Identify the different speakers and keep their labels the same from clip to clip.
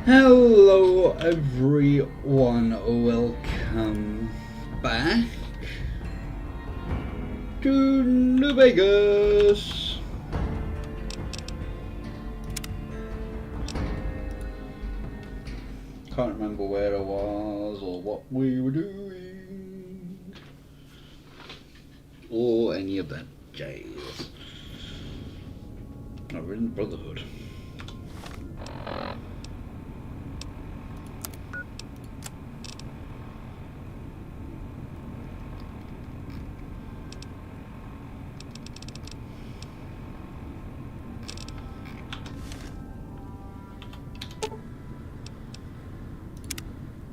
Speaker 1: Hello everyone, welcome back to New Vegas. Can't remember where I was or what we were doing or any of that jazz. No, we're in the Brotherhood.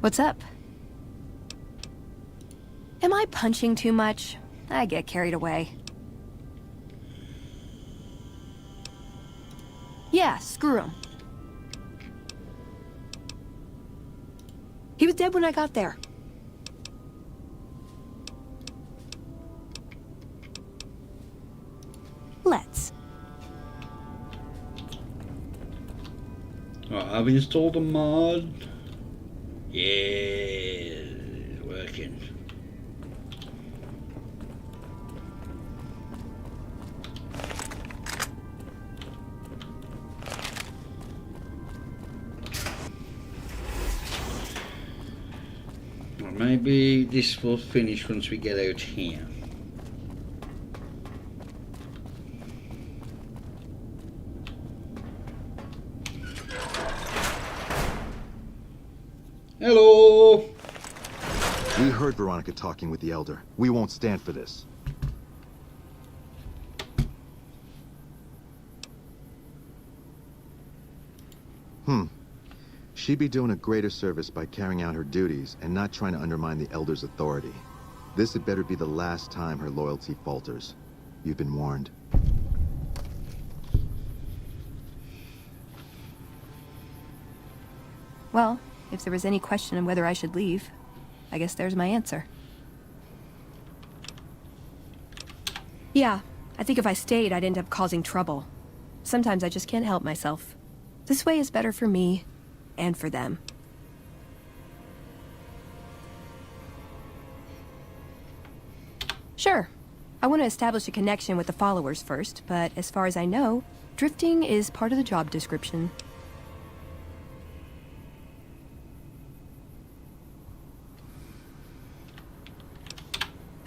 Speaker 2: What's up? Am I punching too much? I get carried away. Yeah, screw him. He was dead when I got there. Let's.
Speaker 1: Right, I've installed a mod. Yeah, it's working. Well, maybe this will finish once we get out here. Hello!
Speaker 3: We heard Veronica talking with the Elder. We won't stand for this. She'd be doing a greater service by carrying out her duties and not trying to undermine the Elder's authority. This had better be the last time her loyalty falters. You've been warned.
Speaker 2: Well, if there was any question of whether I should leave, I guess there's my answer. Yeah, I think if I stayed, I'd end up causing trouble. Sometimes I just can't help myself. This way is better for me, and for them. Sure, I want to establish a connection with the followers first, but as far as I know, drifting is part of the job description.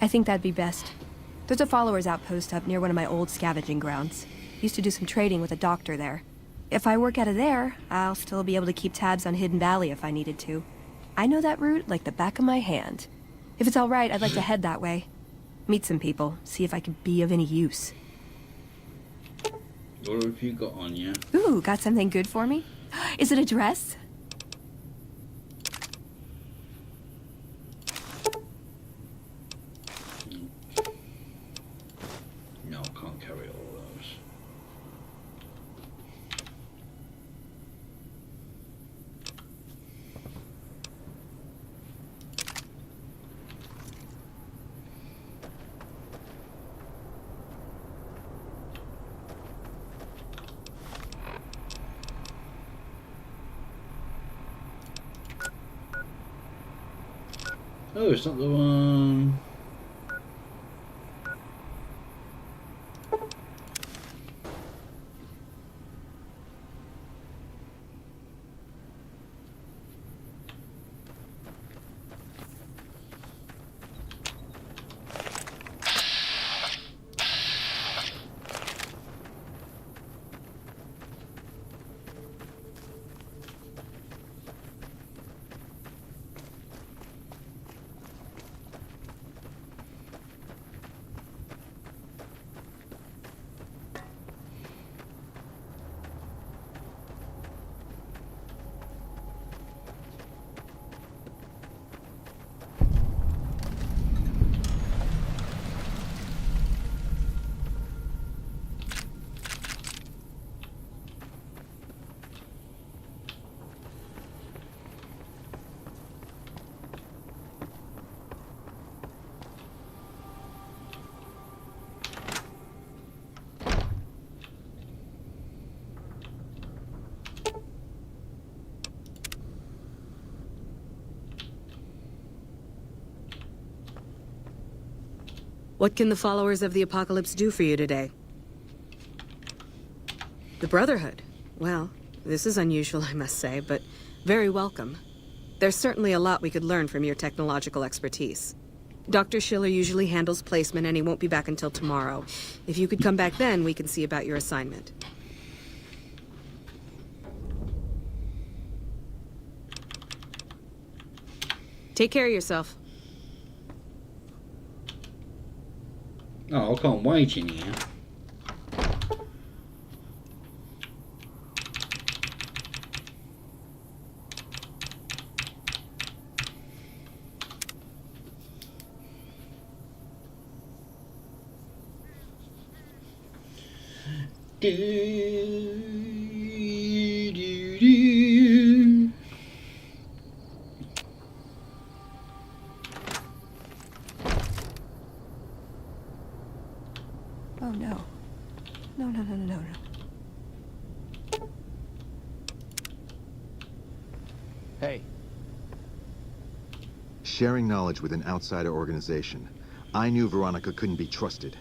Speaker 2: I think that'd be best. There's a followers outpost up near one of my old scavenging grounds. Used to do some trading with a doctor there. If I work out of there, I'll still be able to keep tabs on Hidden Valley if I needed to. I know that route like the back of my hand. If it's all right, I'd like to head that way. Meet some people, see if I could be of any use.
Speaker 1: What have you got on you?
Speaker 2: Ooh, got something good for me? Is it a dress?
Speaker 1: No, can't carry all those. Oh, it's not the one.
Speaker 4: What can the followers of the Apocalypse do for you today? The Brotherhood? Well, this is unusual, I must say, but very welcome. There's certainly a lot we could learn from your technological expertise. Dr. Schiller usually handles placement and he won't be back until tomorrow. If you could come back then, we can see about your assignment. Take care of yourself.
Speaker 1: Oh, I can't wait in here. Do, do, do.
Speaker 2: Oh no. No, no, no, no, no, no.
Speaker 5: Hey.
Speaker 3: Sharing knowledge with an outsider organization. I knew Veronica couldn't be trusted.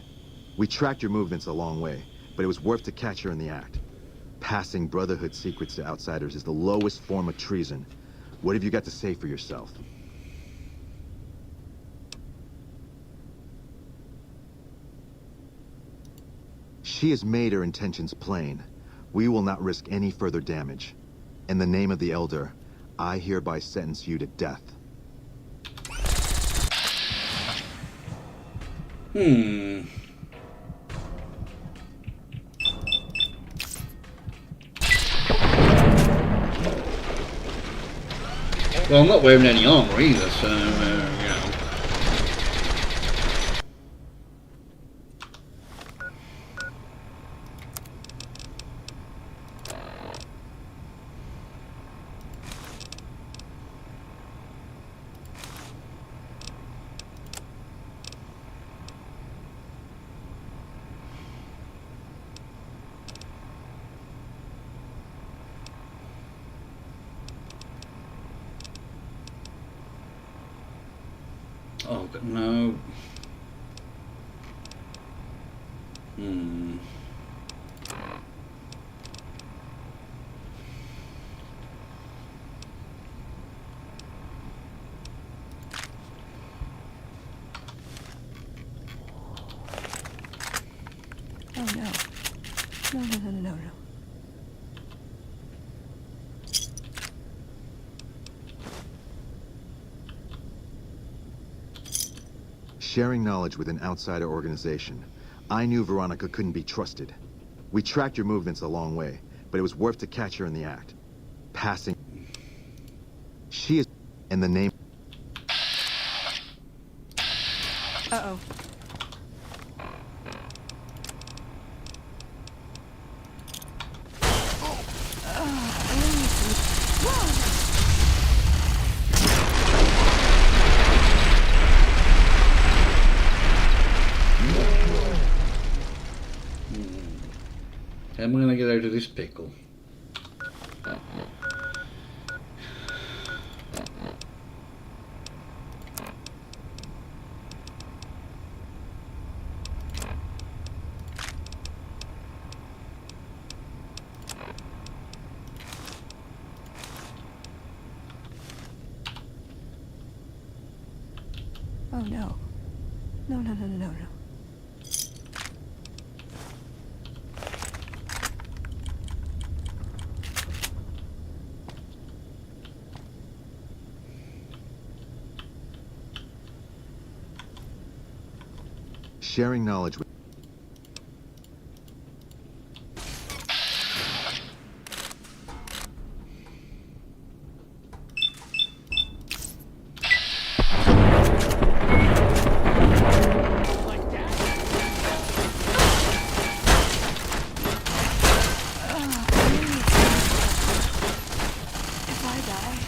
Speaker 3: We tracked your movements a long way, but it was worth to catch her in the act. Passing Brotherhood secrets to outsiders is the lowest form of treason. What have you got to say for yourself? She has made her intentions plain. We will not risk any further damage. In the name of the Elder, I hereby sentence you to death.
Speaker 1: Well, I'm not wearing any armor either, so, you know. Oh, but no.
Speaker 2: Oh no. No, no, no, no, no, no.
Speaker 3: Sharing knowledge with an outsider organization. I knew Veronica couldn't be trusted. We tracked your movements a long way, but it was worth to catch her in the act. Passing. She is in the name.
Speaker 2: Uh-oh.
Speaker 1: How am I going to get out of this pickle?
Speaker 2: Oh no. No, no, no, no, no, no.
Speaker 3: Sharing knowledge with.
Speaker 2: If I die...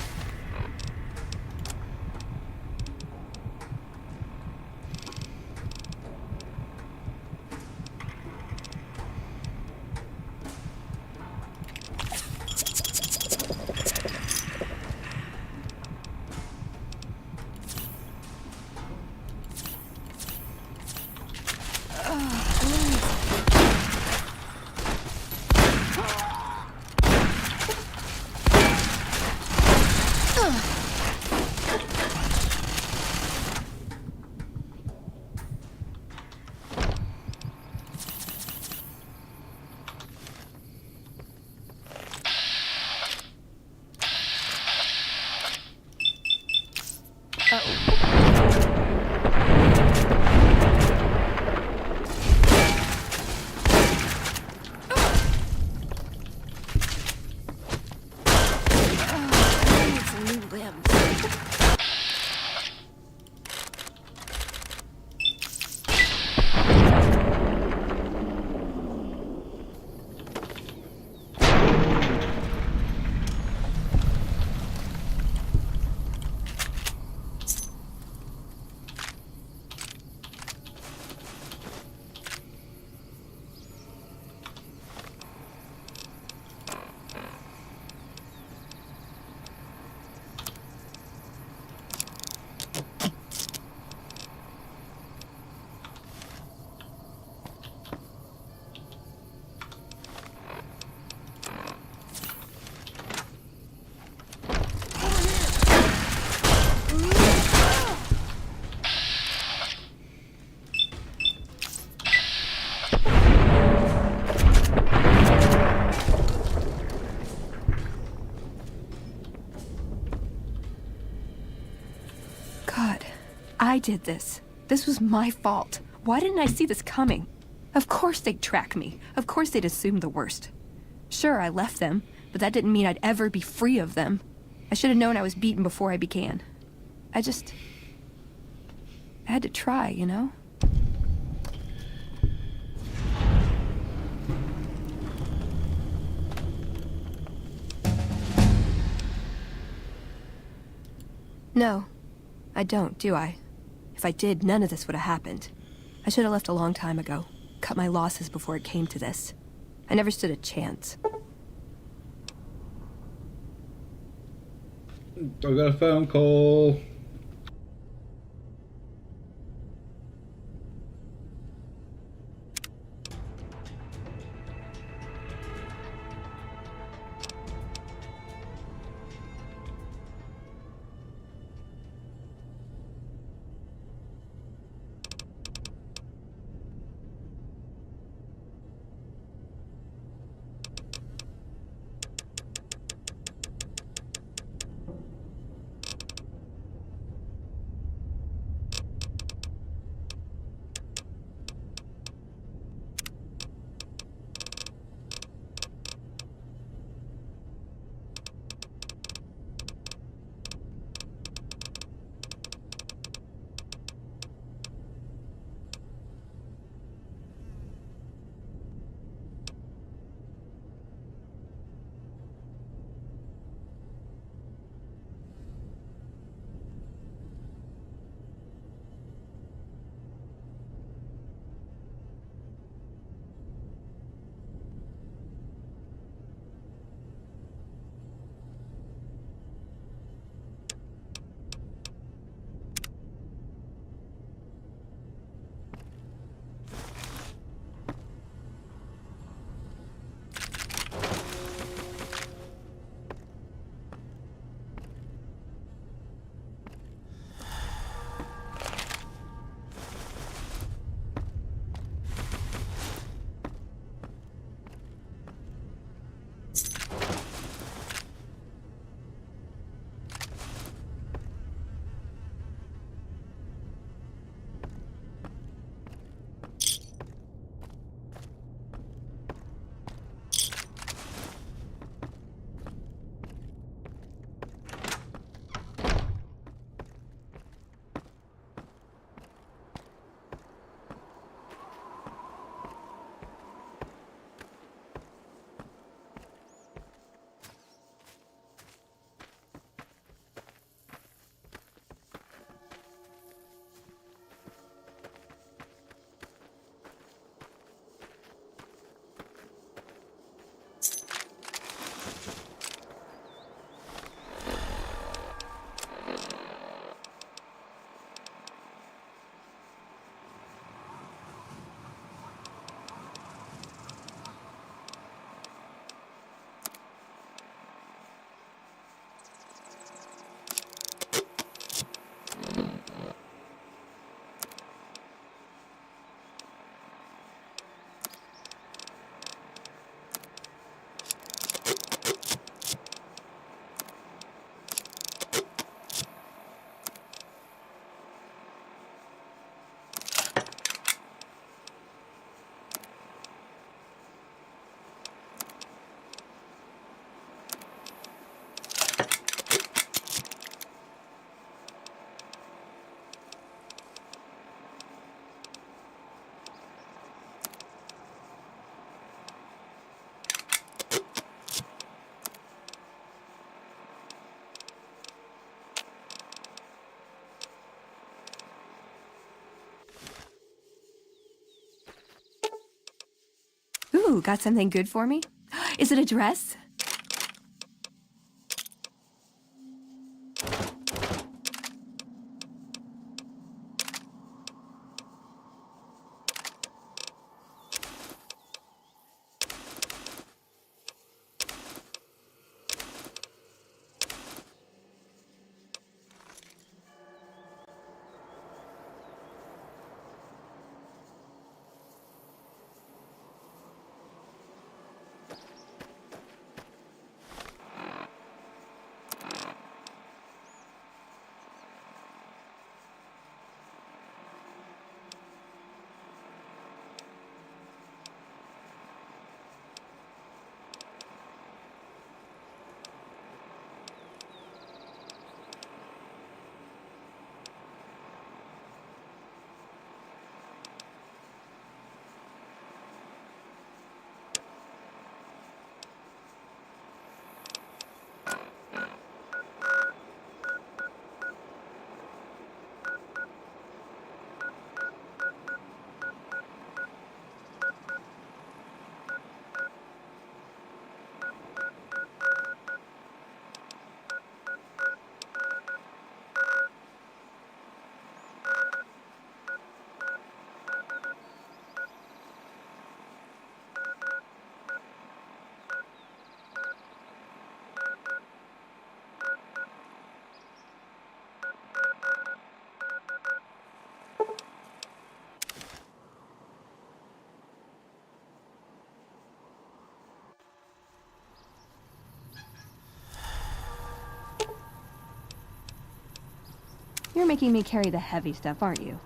Speaker 2: did this. This was my fault. Why didn't I see this coming? Of course they'd track me. Of course they'd assume the worst. Sure, I left them, but that didn't mean I'd ever be free of them. I should have known I was beaten before I began. I had to try, you know? No, I don't, do I? If I did, none of this would have happened. I should have left a long time ago. Cut my losses before it came to this. I never stood a chance.
Speaker 1: I got a phone call.
Speaker 2: Ooh, got something good for me? Is it a dress? You're making me carry the heavy stuff, aren't you?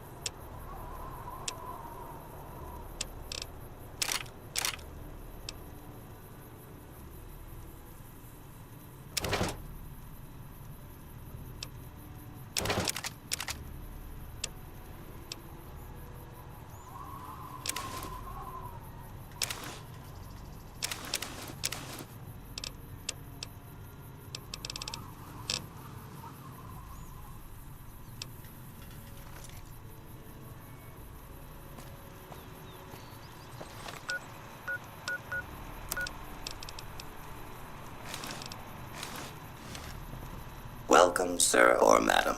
Speaker 5: Welcome, sir or madam.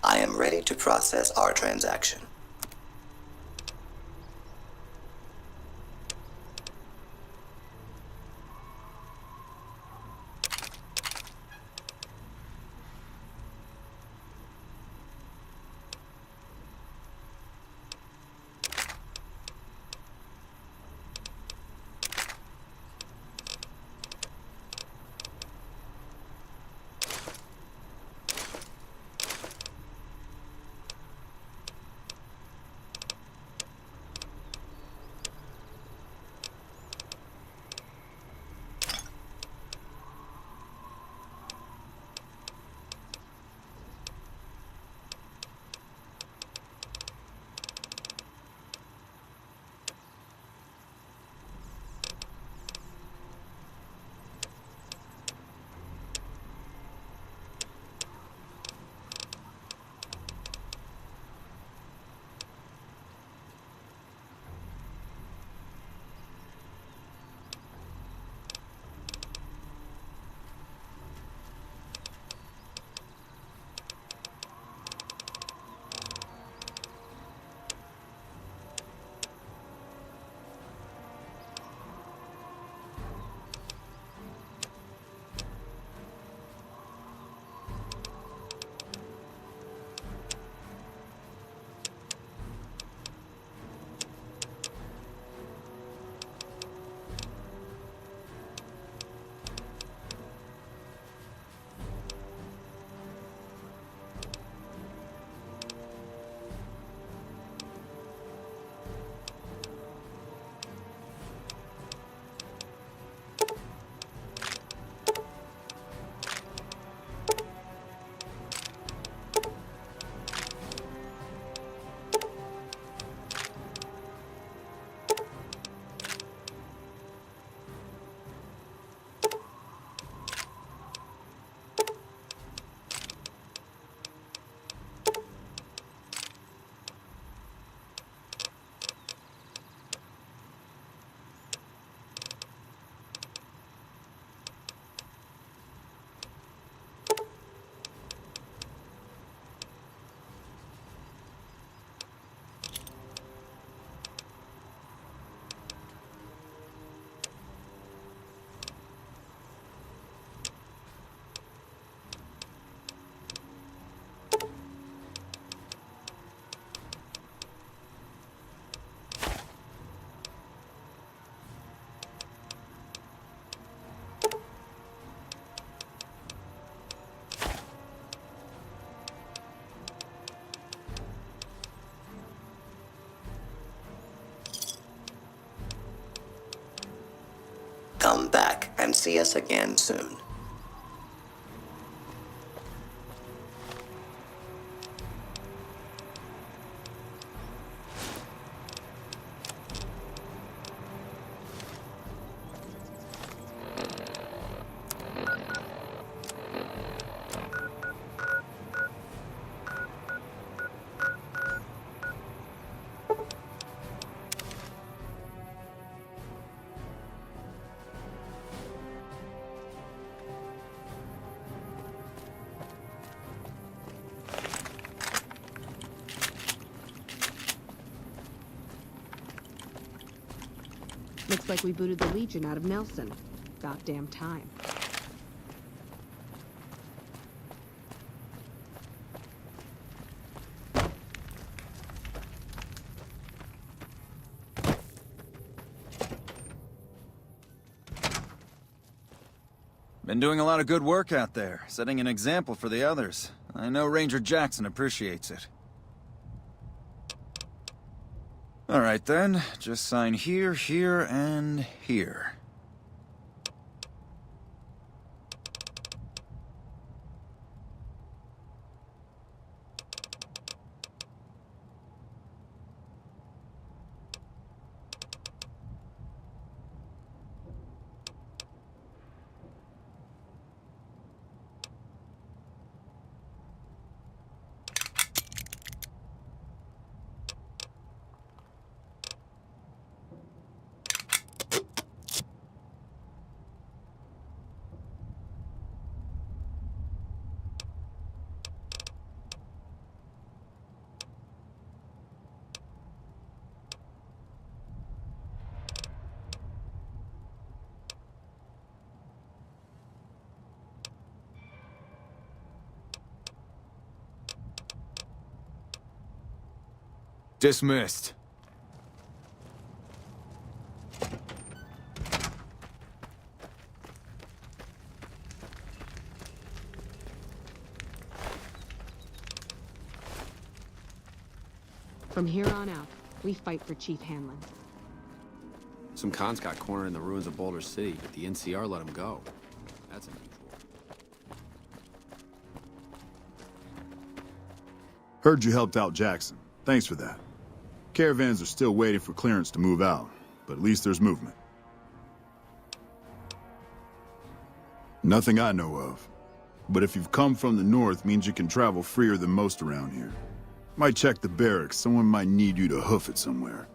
Speaker 5: I am ready to process our transaction. Come back and see us again soon.
Speaker 4: Looks like we booted the Legion out of Nelson. Goddamn time.
Speaker 6: Been doing a lot of good work out there, setting an example for the others. I know Ranger Jackson appreciates it. Alright then, just sign here, here, and here. Dismissed.
Speaker 4: From here on out, we fight for Chief Hanlon.
Speaker 7: Some cons got cornered in the ruins of Boulder City, but the NCR let them go. That's unusual.
Speaker 8: Heard you helped out Jackson. Thanks for that. Caravans are still waiting for clearance to move out, but at least there's movement. Nothing I know of. But if you've come from the north, means you can travel freer than most around here. Might check the barracks, someone might need you to hoof it somewhere.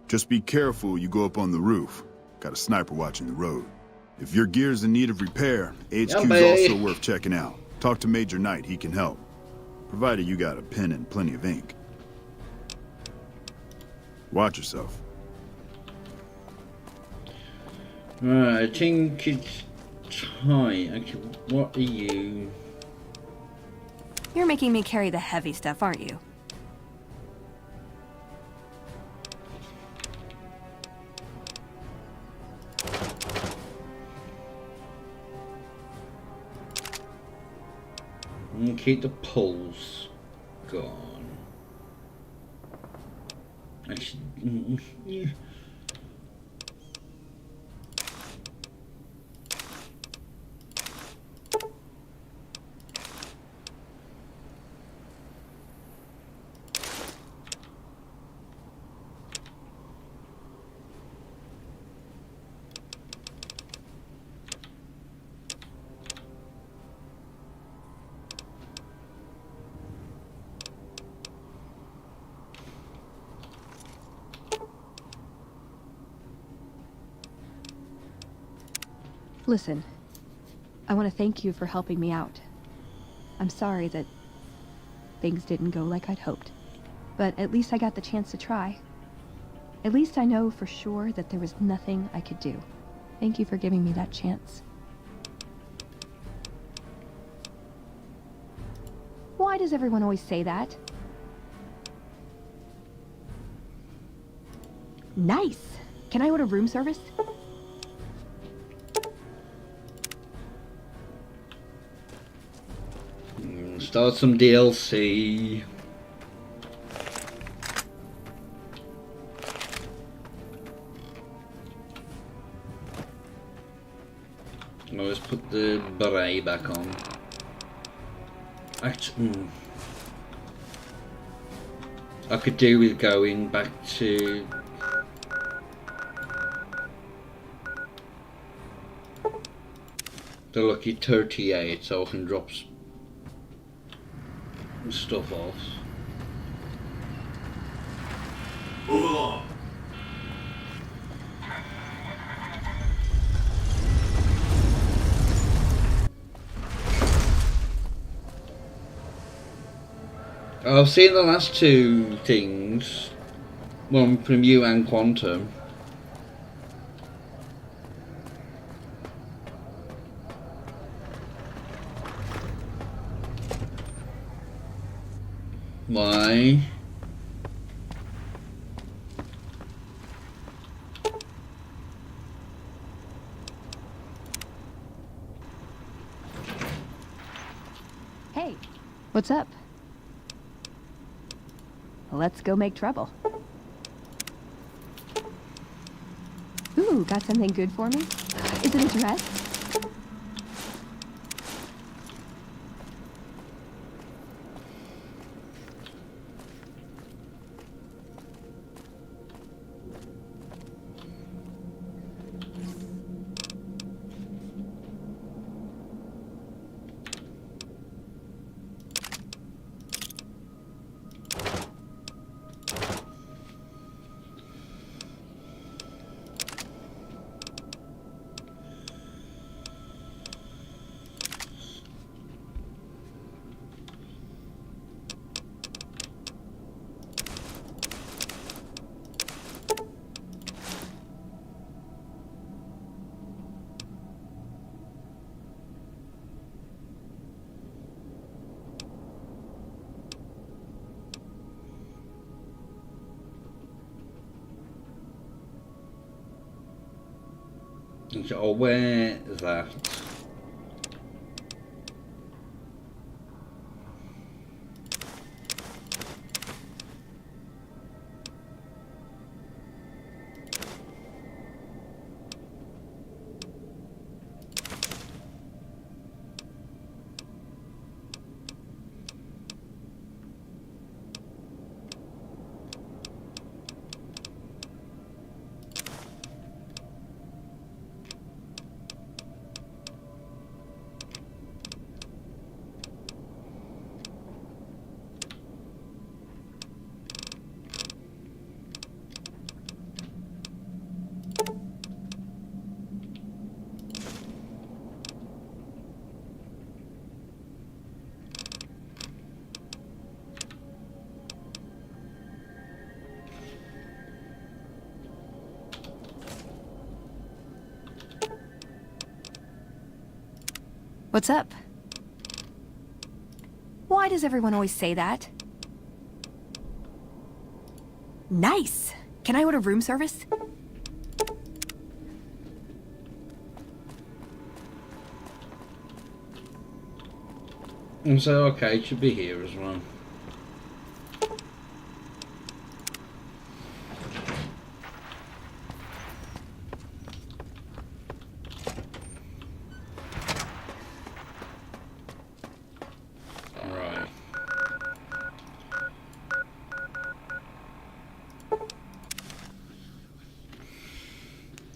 Speaker 8: Just be careful you go up on the roof. Got a sniper watching the road. If your gear's in need of repair, HQ's also worth checking out. Talk to Major Knight, he can help. Provided you got a pen and plenty of ink. Watch yourself.
Speaker 1: Right, I think it's time. Actually, what are you?
Speaker 2: You're making me carry the heavy stuff, aren't you?
Speaker 1: And keep the pulse gone. Actually, yeah.
Speaker 2: Listen, I want to thank you for helping me out. I'm sorry that things didn't go like I'd hoped, but at least I got the chance to try. At least I know for sure that there was nothing I could do. Thank you for giving me that chance. Why does everyone always say that? Nice! Can I order room service?
Speaker 1: Start some DLC. Let's put the beret back on. Actually, I could do with going back to the lucky 38 so I can drop stuff off. I've seen the last two things, one from you and Quantum. Why?
Speaker 2: What's up? Let's go make trouble. Ooh, got something good for me? Is it a dress?
Speaker 1: I'll wear that.
Speaker 2: What's up? Why does everyone always say that? Nice! Can I order room service?
Speaker 1: And so, okay, it should be here as well. Right.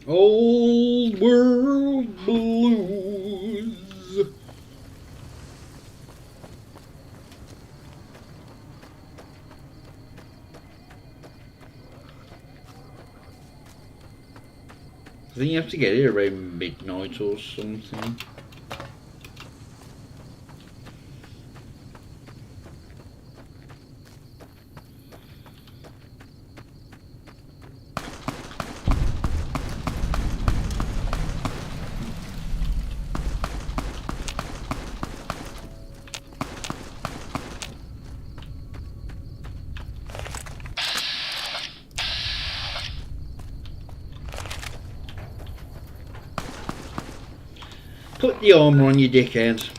Speaker 1: Old World Blues. I think you have to get here around midnight or something. Put the armour on, you dickheads.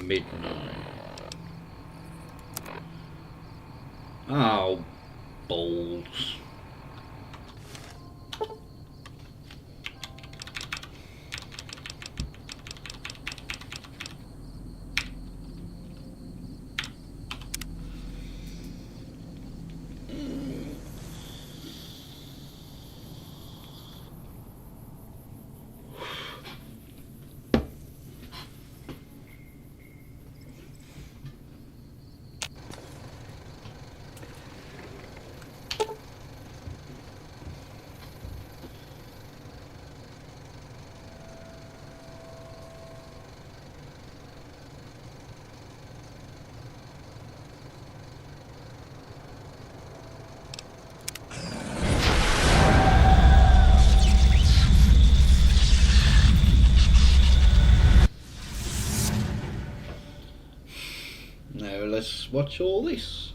Speaker 1: Midnight. Oh, balls. watch all this.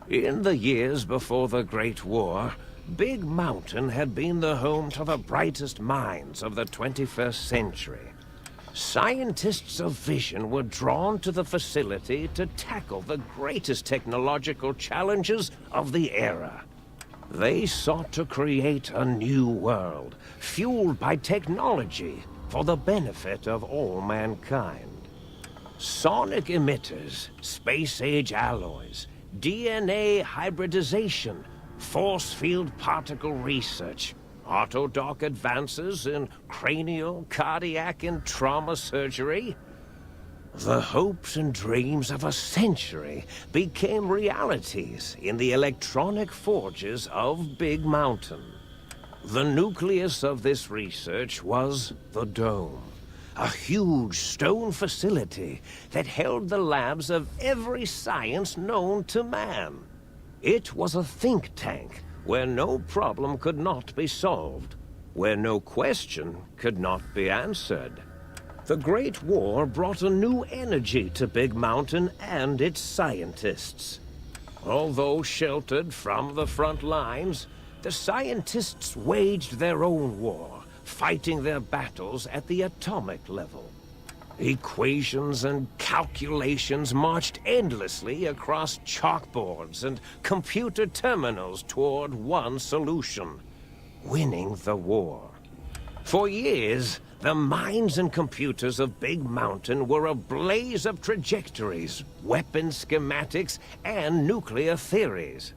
Speaker 9: In the years before the Great War, Big Mountain had been the home to the brightest minds of the 21st century. Scientists of vision were drawn to the facility to tackle the greatest technological challenges of the era. They sought to create a new world, fueled by technology for the benefit of all mankind. Sonic emitters, space-age alloys, DNA hybridization, force field particle research, autodoc advances in cranial, cardiac, and trauma surgery. The hopes and dreams of a century became realities in the electronic forges of Big Mountain. The nucleus of this research was the Dome, a huge stone facility that held the labs of every science known to man. It was a think tank where no problem could not be solved, where no question could not be answered. The Great War brought a new energy to Big Mountain and its scientists. Although sheltered from the front lines, the scientists waged their own war, fighting their battles at the atomic level. Equations and calculations marched endlessly across chalkboards and computer terminals toward one solution: winning the war. For years, the minds and computers of Big Mountain were a blaze of trajectories, weapon schematics, and nuclear theories.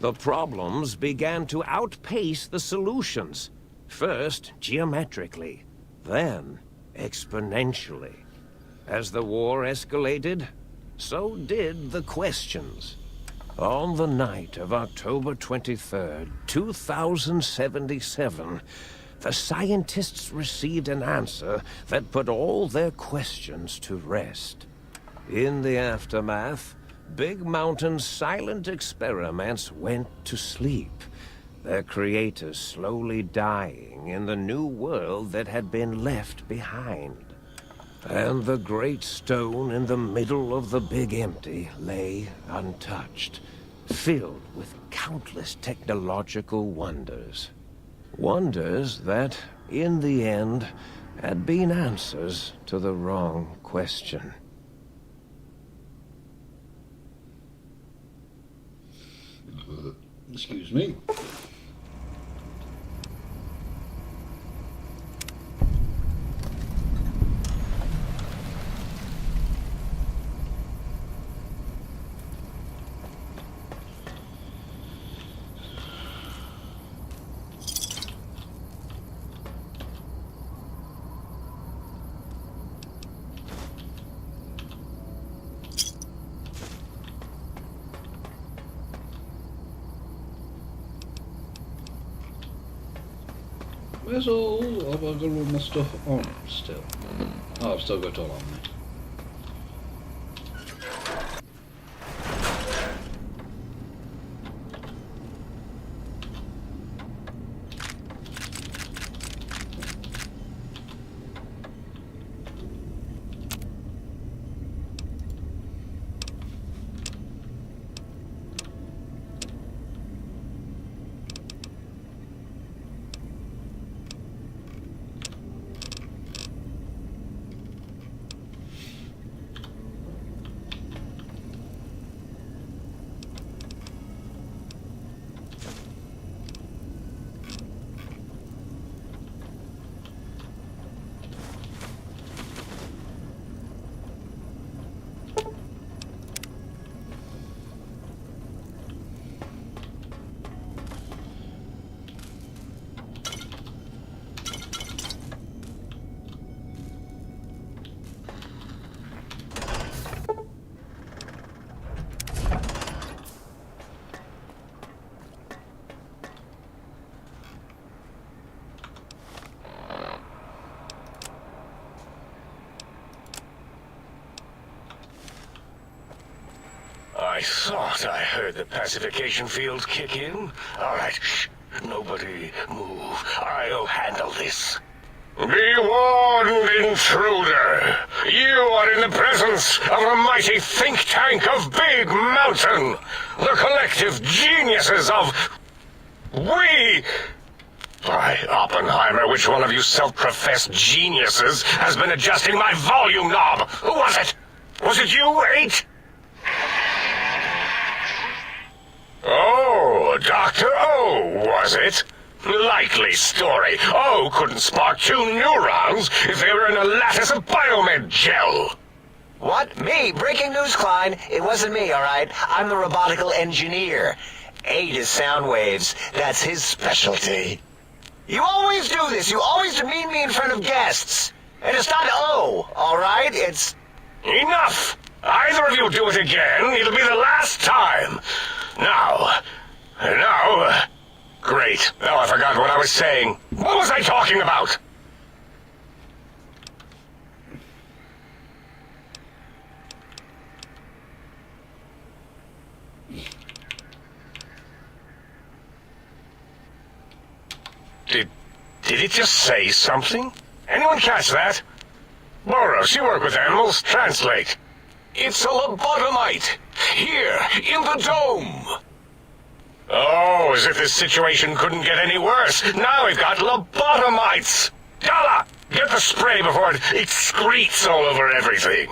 Speaker 9: The problems began to outpace the solutions, first geometrically, then exponentially. As the war escalated, so did the questions. On the night of October 23rd, 2077, the scientists received an answer that put all their questions to rest. In the aftermath, Big Mountain's silent experiments went to sleep, their creators slowly dying in the new world that had been left behind. And the great stone in the middle of the Big Empty lay untouched, filled with countless technological wonders. Wonders that, in the end, had been answers to the wrong question.
Speaker 1: Excuse me. Where's all... I've got all my stuff on still. Oh, I've still got it all on me.
Speaker 10: I thought I heard the pacification fields kick in. All right, shh. Nobody move. I'll handle this. Be warned, intruder. You are in the presence of a mighty think tank of Big Mountain. The collective geniuses of... We... By Oppenheimer, which one of you self-professed geniuses has been adjusting my volume knob? Who was it? Was it you, 8? Oh, Dr. O, was it? Likely story. O couldn't spark 2 neurons if they were in a lattice of biomed gel.
Speaker 11: What? Me? Breaking news, Klein. It wasn't me, all right? I'm the robotical engineer. 8 is sound waves. That's his specialty. You always do this. You always demean me in front of guests. And it's not O, all right? It's...
Speaker 10: Enough! Either of you do it again, it'll be the last time. Now... Great. Now I forgot what I was saying. What was I talking about? Did it just say something? Anyone catch that? Boros, you work with animals. Translate. It's a lobotomite. Here, in the dome. Oh, as if this situation couldn't get any worse. Now we've got lobotomites. Dalla, get the spray before it excretes all over everything.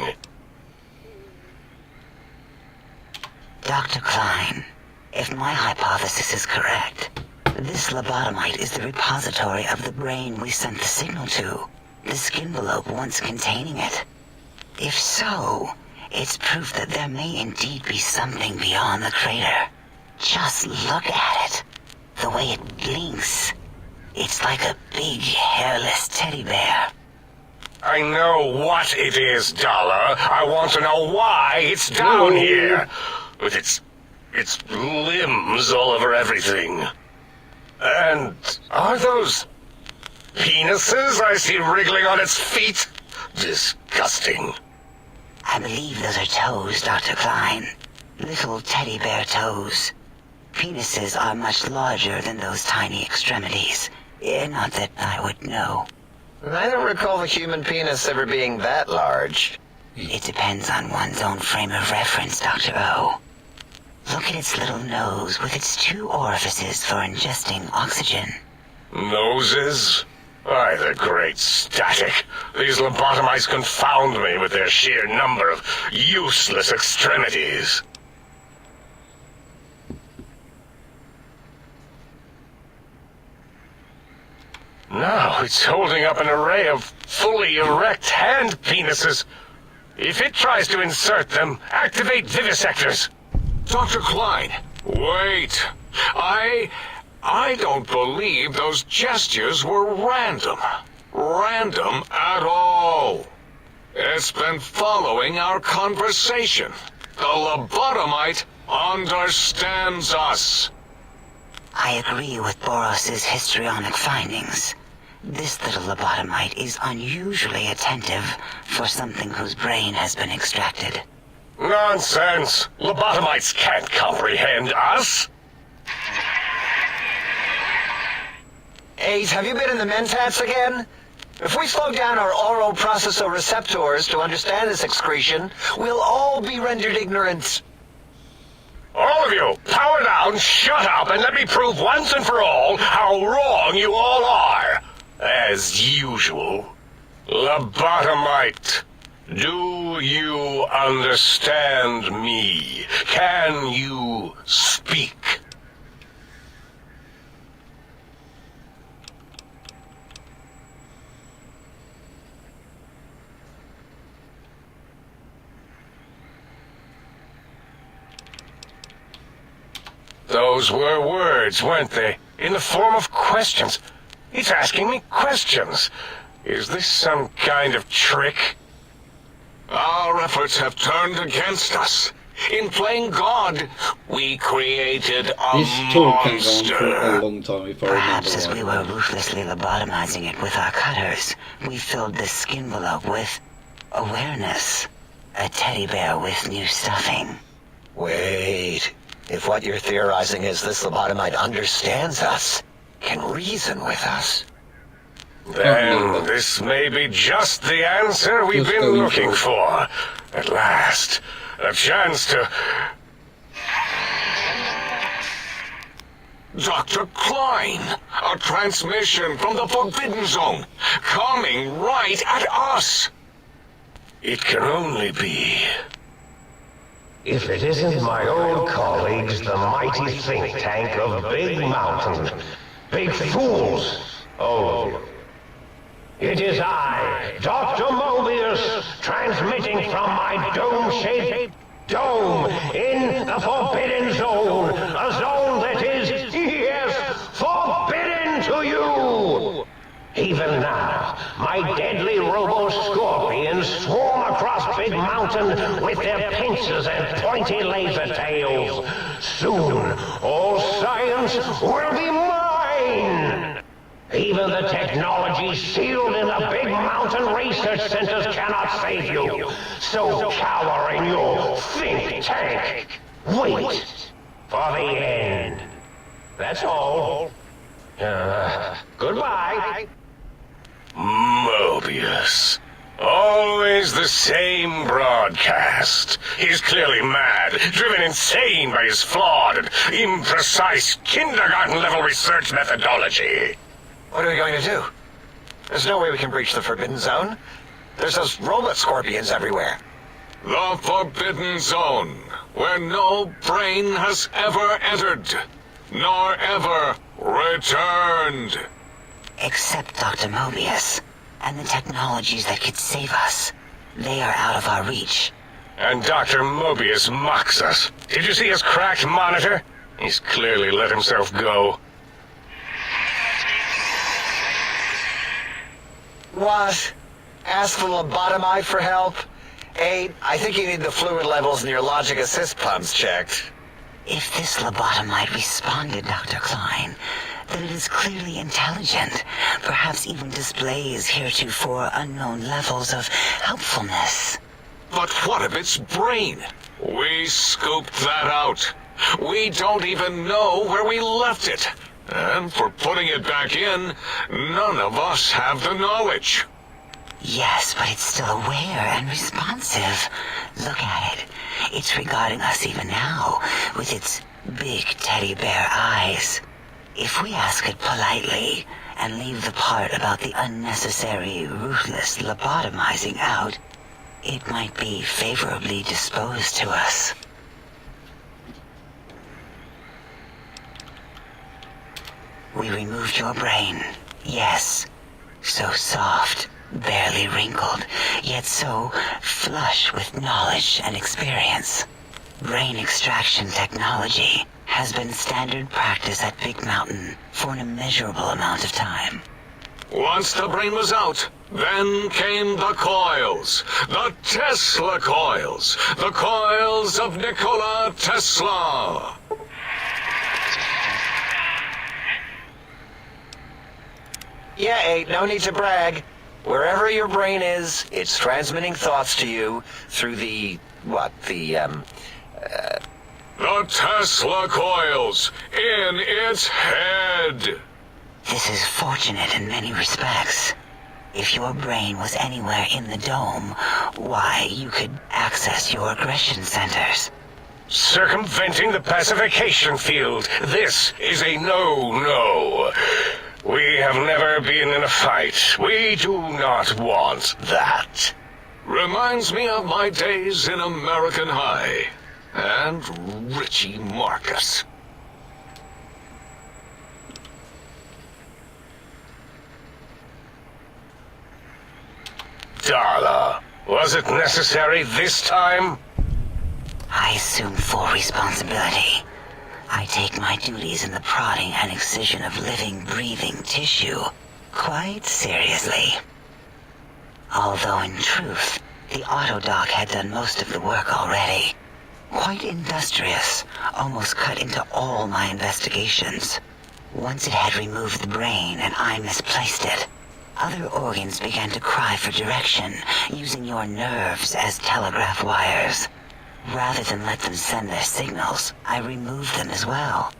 Speaker 12: Dr. Klein, if my hypothesis is correct, this lobotomite is the repository of the brain we sent the signal to, the skinvelope once containing it. If so, it's proof that there may indeed be something beyond the crater. Just look at it. The way it blinks. It's like a big, hairless teddy bear.
Speaker 10: I know what it is, Dollar. I want to know why it's down here. With its limbs all over everything. And are those penises I see wriggling on its feet? Disgusting.
Speaker 12: I believe those are toes, Dr. Klein. Little teddy bear toes. Penises are much larger than those tiny extremities. Not that I would know.
Speaker 11: I don't recall the human penis ever being that large.
Speaker 12: It depends on one's own frame of reference, Dr. O. Look at its little nose with its 2 orifices for ingesting oxygen.
Speaker 10: Noses? By the great static. These lobotomites confound me with their sheer number of useless extremities. Now it's holding up an array of fully erect hand penises. If it tries to insert them, activate vivisectors.
Speaker 13: Dr. Klein, wait. I don't believe those gestures were random. Random at all. It's been following our conversation. The lobotomite understands us.
Speaker 12: I agree with Boros's histrionic findings. This little lobotomite is unusually attentive for something whose brain has been extracted.
Speaker 10: Nonsense! Lobotomites can't comprehend us!
Speaker 11: 8, have you been in the mentats again? If we slow down our oroprocessoreceptors to understand this excretion, we'll all be rendered ignorant.
Speaker 10: All of you, power down, shut up, and let me prove once and for all how wrong you all are. As usual. Lobotomite, do you understand me? Can you speak? Those were words, weren't they? In the form of questions. It's asking me questions. Is this some kind of trick?
Speaker 13: Our efforts have turned against us. In playing God, we created a
Speaker 1: This talk can go on
Speaker 13: monster.
Speaker 1: for a long time if I
Speaker 12: Perhaps as
Speaker 1: remember
Speaker 12: we
Speaker 1: right.
Speaker 12: were ruthlessly lobotomizing it with our cutters, we filled this skinvelope with awareness. A teddy bear with new stuffing.
Speaker 11: Wait. If what you're theorizing is this lobotomite understands us, can reason with us.
Speaker 10: Then this may be just the answer we've been looking for. At last, a chance to... Dr. Klein, a transmission from the Forbidden Zone, coming right at us. It can only be...
Speaker 9: If it isn't my old colleagues, the mighty think tank of Big Mountain. Big fools, all of you. It is I, Dr. Mobius, transmitting from my dome-shaped dome in the Forbidden Zone. A zone that is, yes, forbidden to you. Even now, my deadly robo-scorpions swarm across Big Mountain with their pincers and pointy laser tails. Soon, all science will be mine! Even the technology sealed in the Big Mountain research centers cannot save you. So cower in your think tank. Wait for the end. That's all. Goodbye.
Speaker 10: Mobius. Always the same broadcast. He's clearly mad, driven insane by his flawed and imprecise kindergarten-level research methodology.
Speaker 11: What are we going to do? There's no way we can breach the Forbidden Zone. There's those robot scorpions everywhere.
Speaker 13: The Forbidden Zone, where no brain has ever entered, nor ever returned.
Speaker 12: Except Dr. Mobius, and the technologies that could save us. They are out of our reach.
Speaker 10: And Dr. Mobius mocks us. Did you see his cracked monitor? He's clearly let himself go.
Speaker 11: What? Ask the lobotomite for help? I think you need the fluid levels in your logic assist pumps checked.
Speaker 12: If this lobotomite responded, Dr. Klein, then it is clearly intelligent, perhaps even displays heretofore unknown levels of helpfulness.
Speaker 13: But what of its brain? We scooped that out. We don't even know where we left it. And for putting it back in, none of us have the knowledge.
Speaker 12: Yes, but it's still aware and responsive. Look at it. It's regarding us even now, with its big teddy bear eyes. If we ask it politely, and leave the part about the unnecessary, ruthless lobotomizing out, it might be favorably disposed to us. We removed your brain, yes. So soft, barely wrinkled, yet so flush with knowledge and experience. Brain extraction technology has been standard practice at Big Mountain for an immeasurable amount of time.
Speaker 13: Once the brain was out, then came the coils. The Tesla coils. The coils of Nikola Tesla.
Speaker 11: Yeah, no need to brag. Wherever your brain is, it's transmitting thoughts to you through the
Speaker 13: Tesla coils in its head.
Speaker 12: This is fortunate in many respects. If your brain was anywhere in the dome, why, you could access your aggression centers.
Speaker 10: Circumventing the pacification field. This is a no-no. We have never been in a fight. We do not want that.
Speaker 13: Reminds me of my days in American High. And Richie Marcus.
Speaker 10: Darla, was it necessary this time?
Speaker 12: I assume full responsibility. I take my duties in the prodding and excision of living, breathing tissue quite seriously. Although in truth, the autodoc had done most of the work already. Quite industrious, almost cut into all my investigations. Once it had removed the brain and I misplaced it, other organs began to cry for direction, using your nerves as telegraph wires. Rather than let them send their signals, I removed them as well.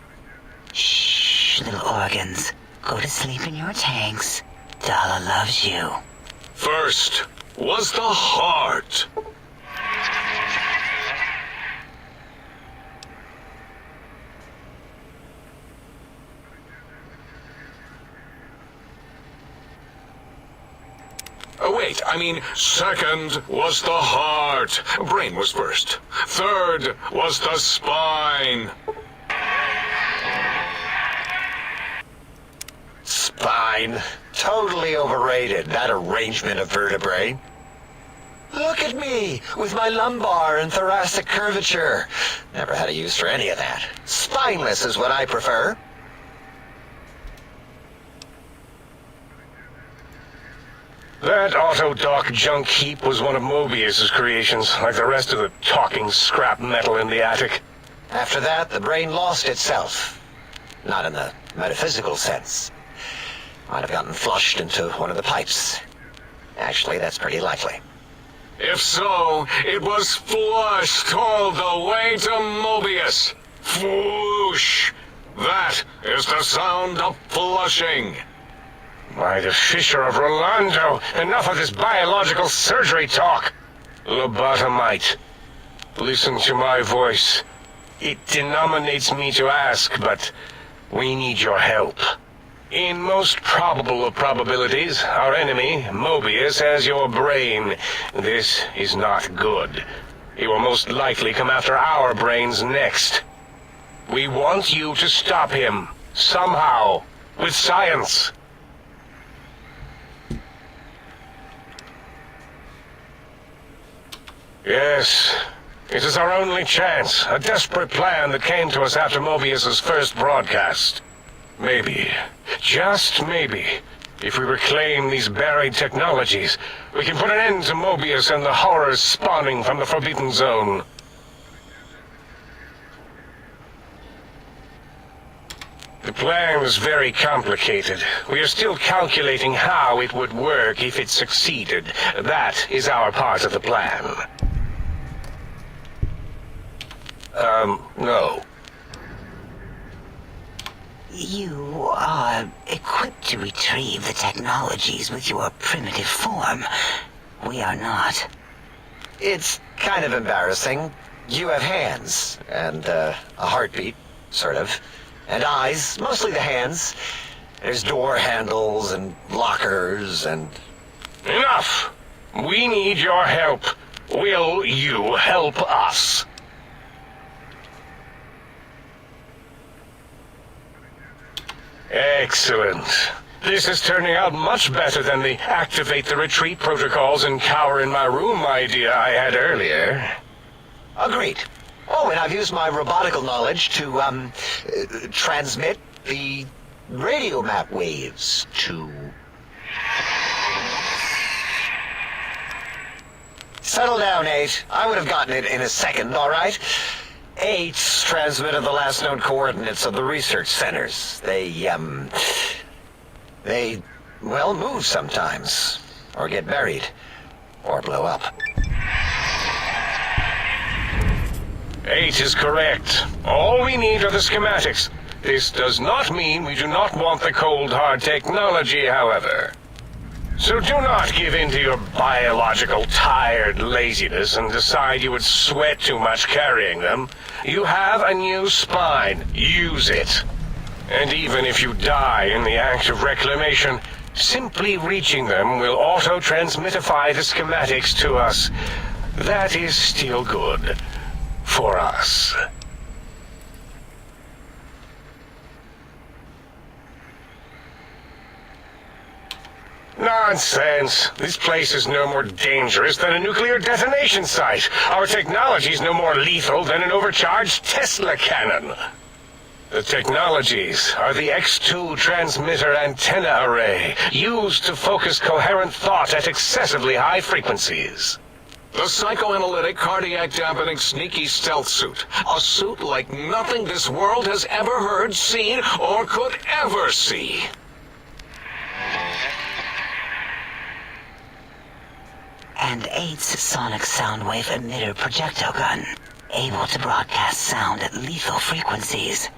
Speaker 12: Shh, little organs. Go to sleep in your tanks. Dala loves you.
Speaker 13: First was the heart. Oh, wait, I mean, second was the heart. Brain was first. Third was the spine.
Speaker 11: Spine. Totally overrated, that arrangement of vertebrae. Look at me, with my lumbar and thoracic curvature. Never had a use for any of that. Spineless is what I prefer.
Speaker 10: That autodoc junk heap was one of Mobius's creations, like the rest of the talking scrap metal in the attic.
Speaker 11: After that, the brain lost itself. Not in the metaphysical sense. Might have gotten flushed into one of the pipes. Actually, that's pretty likely.
Speaker 13: If so, it was flushed all the way to Mobius. Flush. That is the sound of flushing.
Speaker 10: By the Fisher of Rolando, enough of this biological surgery talk. Lobotomite, listen to my voice. It denominates me to ask, but we need your help. In most probable of probabilities, our enemy, Mobius, has your brain. This is not good. He will most likely come after our brains next. We want you to stop him, somehow, with science. Yes, it is our only chance, a desperate plan that came to us after Mobius's first broadcast. Maybe, just maybe, if we reclaim these buried technologies, we can put an end to Mobius and the horrors spawning from the Forbidden Zone. The plan is very complicated. We are still calculating how it would work if it succeeded. That is our part of the plan. No.
Speaker 12: You are equipped to retrieve the technologies with your primitive form. We are not.
Speaker 11: It's kind of embarrassing. You have hands, and a heartbeat, sort of. And eyes, mostly the hands. There's door handles and lockers and...
Speaker 10: Enough! We need your help. Will you help us? Excellent. This is turning out much better than the activate the retreat protocols and cower in my room idea I had earlier.
Speaker 11: Agreed. Oh, and I've used my robotical knowledge to, transmit the radio map waves to... Settle down, 8. I would have gotten it in a second, all right? 8's transmitted the last known coordinates of the research centers. They, well, move sometimes. Or get buried. Or blow up.
Speaker 10: 8 is correct. All we need are the schematics. This does not mean we do not want the cold hard technology, however. So do not give in to your biological tired laziness and decide you would sweat too much carrying them. You have a new spine. Use it. And even if you die in the act of reclamation, simply reaching them will auto-transmitify the schematics to us. That is still good. For us. Nonsense. This place is no more dangerous than a nuclear detonation site. Our technology is no more lethal than an overcharged Tesla cannon. The technologies are the X2 transmitter antenna array, used to focus coherent thought at excessively high frequencies.
Speaker 13: The psychoanalytic, cardiac dampening, sneaky stealth suit. A suit like nothing this world has ever heard, seen, or could ever see.
Speaker 12: And 8's sonic soundwave emitter projectile gun, able to broadcast sound at lethal frequencies.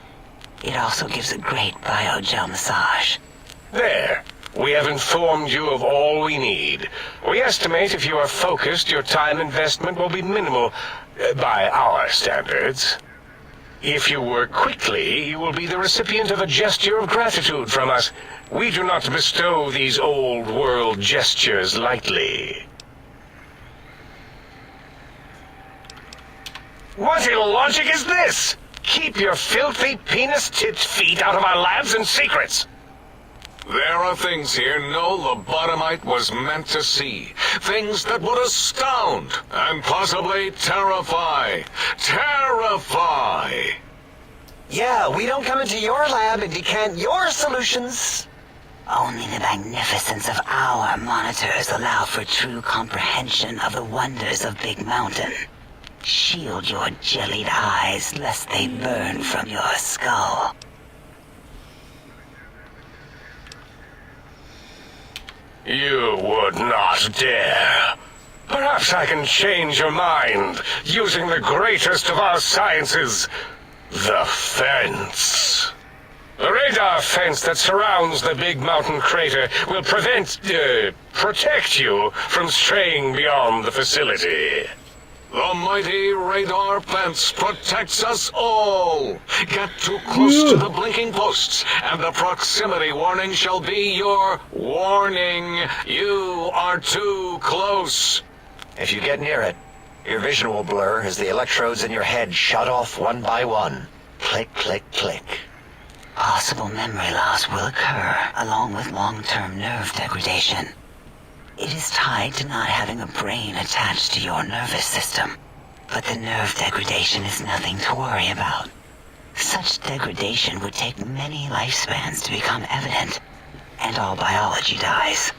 Speaker 12: It also gives a great biogel massage.
Speaker 10: There. We have informed you of all we need. We estimate if you are focused, your time investment will be minimal by our standards. If you work quickly, you will be the recipient of a gesture of gratitude from us. We do not bestow these old-world gestures lightly. What illogic is this? Keep your filthy penis-tipped feet out of our labs and secrets.
Speaker 13: There are things here no lobotomite was meant to see. Things that would astound and possibly terrify. Terrify!
Speaker 11: Yeah, we don't come into your lab and decant your solutions.
Speaker 12: Only the magnificence of our monitors allow for true comprehension of the wonders of Big Mountain. Shield your jellied eyes lest they burn from your skull.
Speaker 10: You would not dare. Perhaps I can change your mind using the greatest of our sciences, the fence. The radar fence that surrounds the Big Mountain crater will protect you from straying beyond the facility.
Speaker 13: The mighty radar fence protects us all. Get too close to the blinking posts, and the proximity warning shall be your warning. You are too close.
Speaker 11: If you get near it, your vision will blur as the electrodes in your head shut off one by one. Click, click, click.
Speaker 12: Possible memory loss will occur, along with long-term nerve degradation. It is tied to not having a brain attached to your nervous system. But the nerve degradation is nothing to worry about. Such degradation would take many lifespans to become evident, and all biology dies.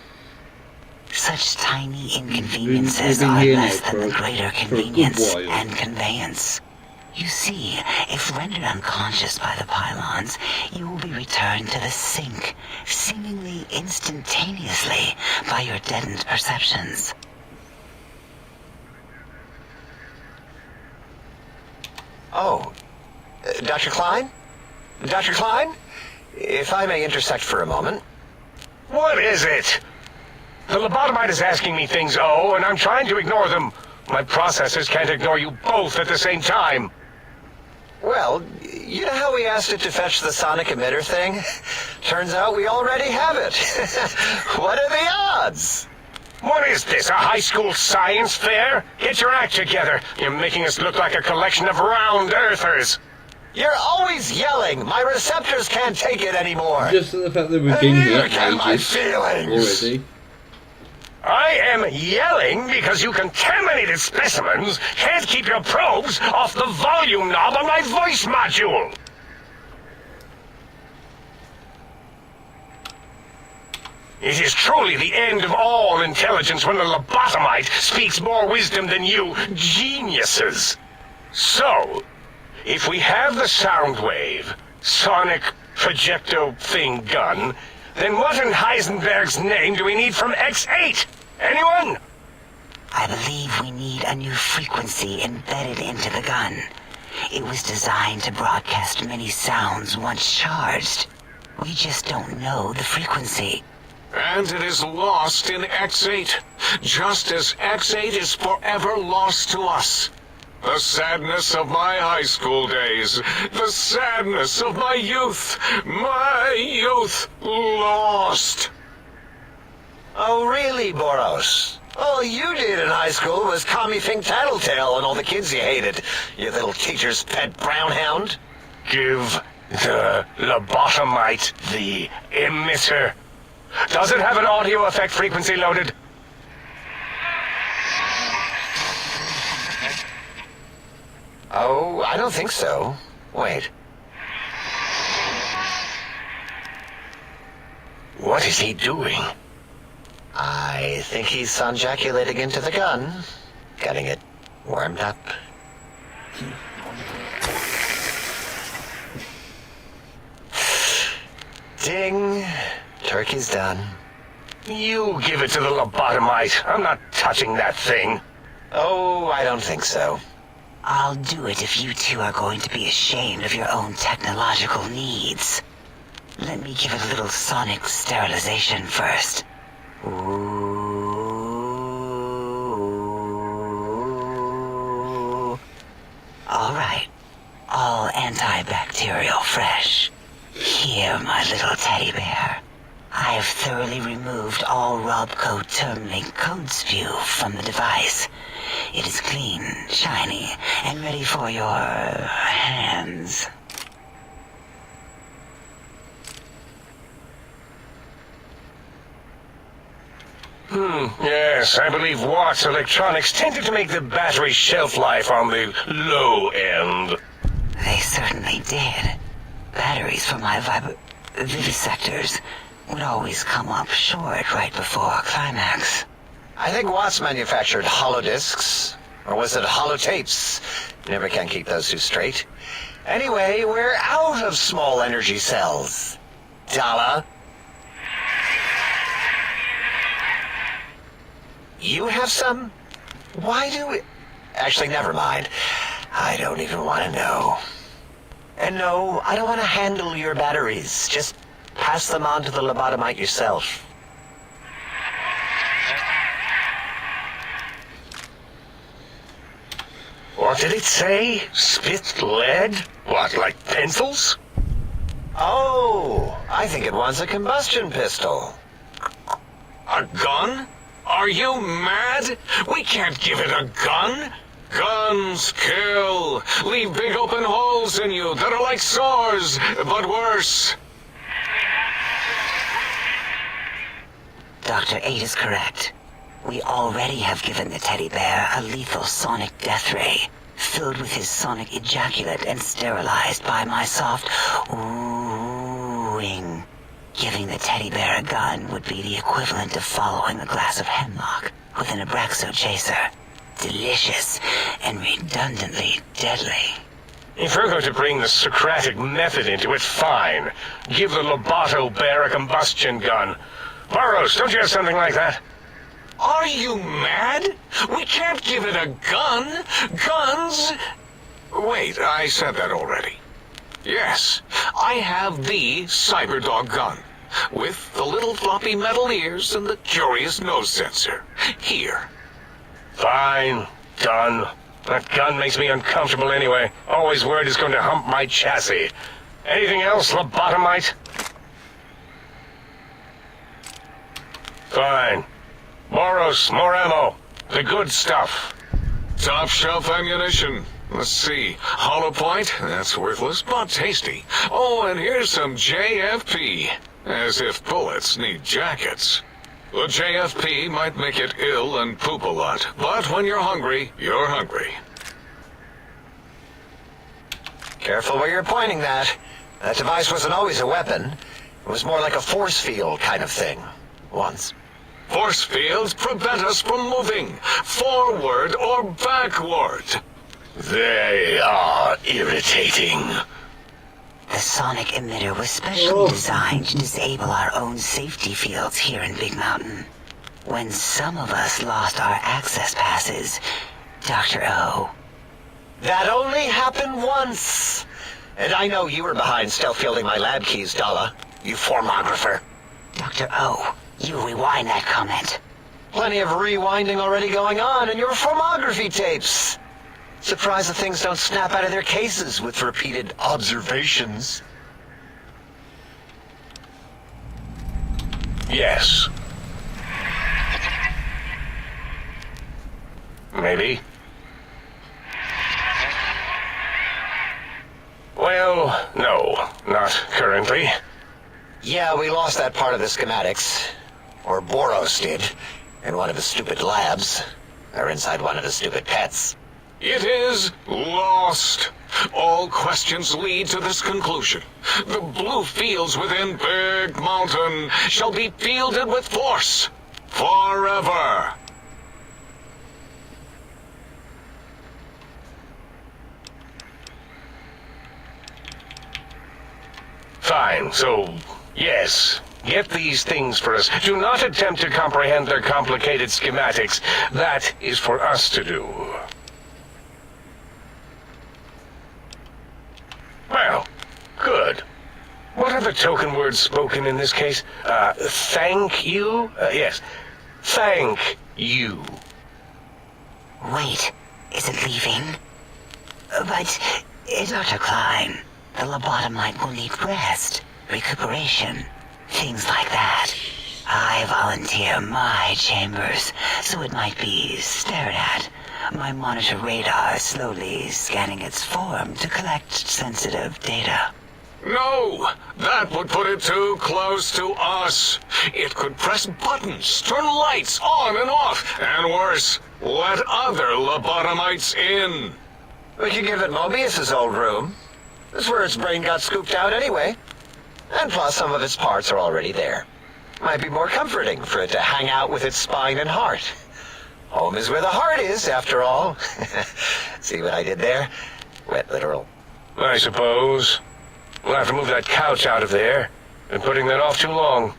Speaker 12: Such tiny inconveniences are less than the greater convenience and conveyance. You see, if rendered unconscious by the pylons, you will be returned to the sink, seemingly instantaneously, by your deadened perceptions.
Speaker 11: Oh, Dr. Klein? Dr. Klein? If I may intersect for a moment.
Speaker 10: What is it? The lobotomite is asking me things, and I'm trying to ignore them. My processors can't ignore you both at the same time.
Speaker 11: Well, you know how we asked it to fetch the sonic emitter thing? Turns out we already have it. What are the odds?
Speaker 10: What is this, a high school science fair? Get your act together. You're making us look like a collection of round earthers.
Speaker 11: You're always yelling. My receptors can't take it anymore.
Speaker 1: Just the fact that we've been here
Speaker 11: ages
Speaker 1: already.
Speaker 10: I am yelling because you contaminated specimens can't keep your probes off the volume knob on my voice module. It is truly the end of all intelligence when the lobotomite speaks more wisdom than you geniuses. So, if we have the sound wave, sonic projecto thing gun, then what in Heisenberg's name do we need from X8? Anyone?
Speaker 12: I believe we need a new frequency embedded into the gun. It was designed to broadcast many sounds once charged. We just don't know the frequency.
Speaker 13: And it is lost in X8, just as X8 is forever lost to us. The sadness of my high school days, the sadness of my youth lost.
Speaker 11: Oh, really, Boros? All you did in high school was call me Fink Tattletale and all the kids you hated, you little teacher's pet brown hound.
Speaker 10: Give the lobotomite the emitter. Does it have an audio effect frequency loaded?
Speaker 11: Oh, I don't think so. Wait.
Speaker 10: What is he doing?
Speaker 11: I think he's sonjaculating into the gun. Getting it warmed up. Ding. Turkey's done.
Speaker 10: You give it to the lobotomite. I'm not touching that thing.
Speaker 11: Oh, I don't think so.
Speaker 12: I'll do it if you two are going to be ashamed of your own technological needs. Let me give it a little sonic sterilization first. Ooh. All right. All antibacterial fresh. Here, my little teddy bear. I have thoroughly removed all Robco Termlink code spew from the device. It is clean, shiny, and ready for your hands.
Speaker 10: Yes, I believe Watt's electronics tended to make the battery shelf life on the low end.
Speaker 12: They certainly did. Batteries for my vivisectors would always come up short right before climax.
Speaker 11: I think Watts manufactured holodiscs. Or was it holotapes? Never can keep those two straight. Anyway, we're out of small energy cells. Dala? You have some? Why do we... Actually, never mind. I don't even want to know. And no, I don't want to handle your batteries. Just pass them on to the lobotomite yourself.
Speaker 10: What did it say? Spit lead? What, like pencils?
Speaker 11: Oh, I think it wants a combustion pistol.
Speaker 10: A gun? Are you mad? We can't give it a gun. Guns kill. Leave big open holes in you that are like sores, but worse.
Speaker 12: Dr. 8 is correct. We already have given the teddy bear a lethal sonic death ray, filled with his sonic ejaculate and sterilized by my soft oohing. Giving the teddy bear a gun would be the equivalent of following a glass of hemlock with an Abraxo chaser. Delicious and redundantly deadly.
Speaker 10: If we're going to bring the Socratic method into it, fine. Give the Loboto bear a combustion gun. Burroughs, don't you have something like that? Are you mad? We can't give it a gun. Guns... Wait, I said that already. Yes, I have the Cyberdog gun, with the little floppy metal ears and the curious nose sensor. Here. Fine. Done. That gun makes me uncomfortable anyway. Always worried it's going to hump my chassis. Anything else, lobotomite? Fine. Boros, more ammo. The good stuff.
Speaker 13: Top shelf ammunition. Let's see. Hollow point? That's worthless, but tasty. Oh, and here's some JFP. As if bullets need jackets. The JFP might make it ill and poop a lot, but when you're hungry, you're hungry.
Speaker 11: Careful where you're pointing that. That device wasn't always a weapon. It was more like a force field kind of thing. Once.
Speaker 13: Force fields prevent us from moving, forward or backward. They are irritating.
Speaker 12: The sonic emitter was specially designed to disable our own safety fields here in Big Mountain. When some of us lost our access passes, Dr. O.
Speaker 11: That only happened once. And I know you were behind stealth fielding my lab keys, Dala. You formographer.
Speaker 12: Dr. O, you rewind that comment.
Speaker 11: Plenty of rewinding already going on in your formography tapes. Surprised the things don't snap out of their cases with repeated observations.
Speaker 10: Yes. Maybe. Well, no, not currently.
Speaker 11: Yeah, we lost that part of the schematics. Or Boros did. In one of his stupid labs. Or inside one of his stupid pets.
Speaker 13: It is lost. All questions lead to this conclusion. The blue fields within Big Mountain shall be fielded with force. Forever.
Speaker 10: Fine, so, yes. Get these things for us. Do not attempt to comprehend their complicated schematics. That is for us to do. Well, good. What are the token word spoken in this case? Thank you? Yes. Thank you.
Speaker 12: Wait, is it leaving? But, Dr. Klein, the lobotomite will need rest, recuperation, things like that. I volunteer my chambers, so it might be stared at. My monitor radar slowly scanning its form to collect sensitive data.
Speaker 13: No! That would put it too close to us. It could press buttons, turn lights on and off, and worse, let other lobotomites in.
Speaker 11: We could give it Mobius's old room. That's where its brain got scooped out anyway. And plus, some of its parts are already there. Might be more comforting for it to hang out with its spine and heart. Home is where the heart is, after all. See what I did there? Wet literal.
Speaker 10: I suppose. We'll have to move that couch out of there. Been putting that off too long.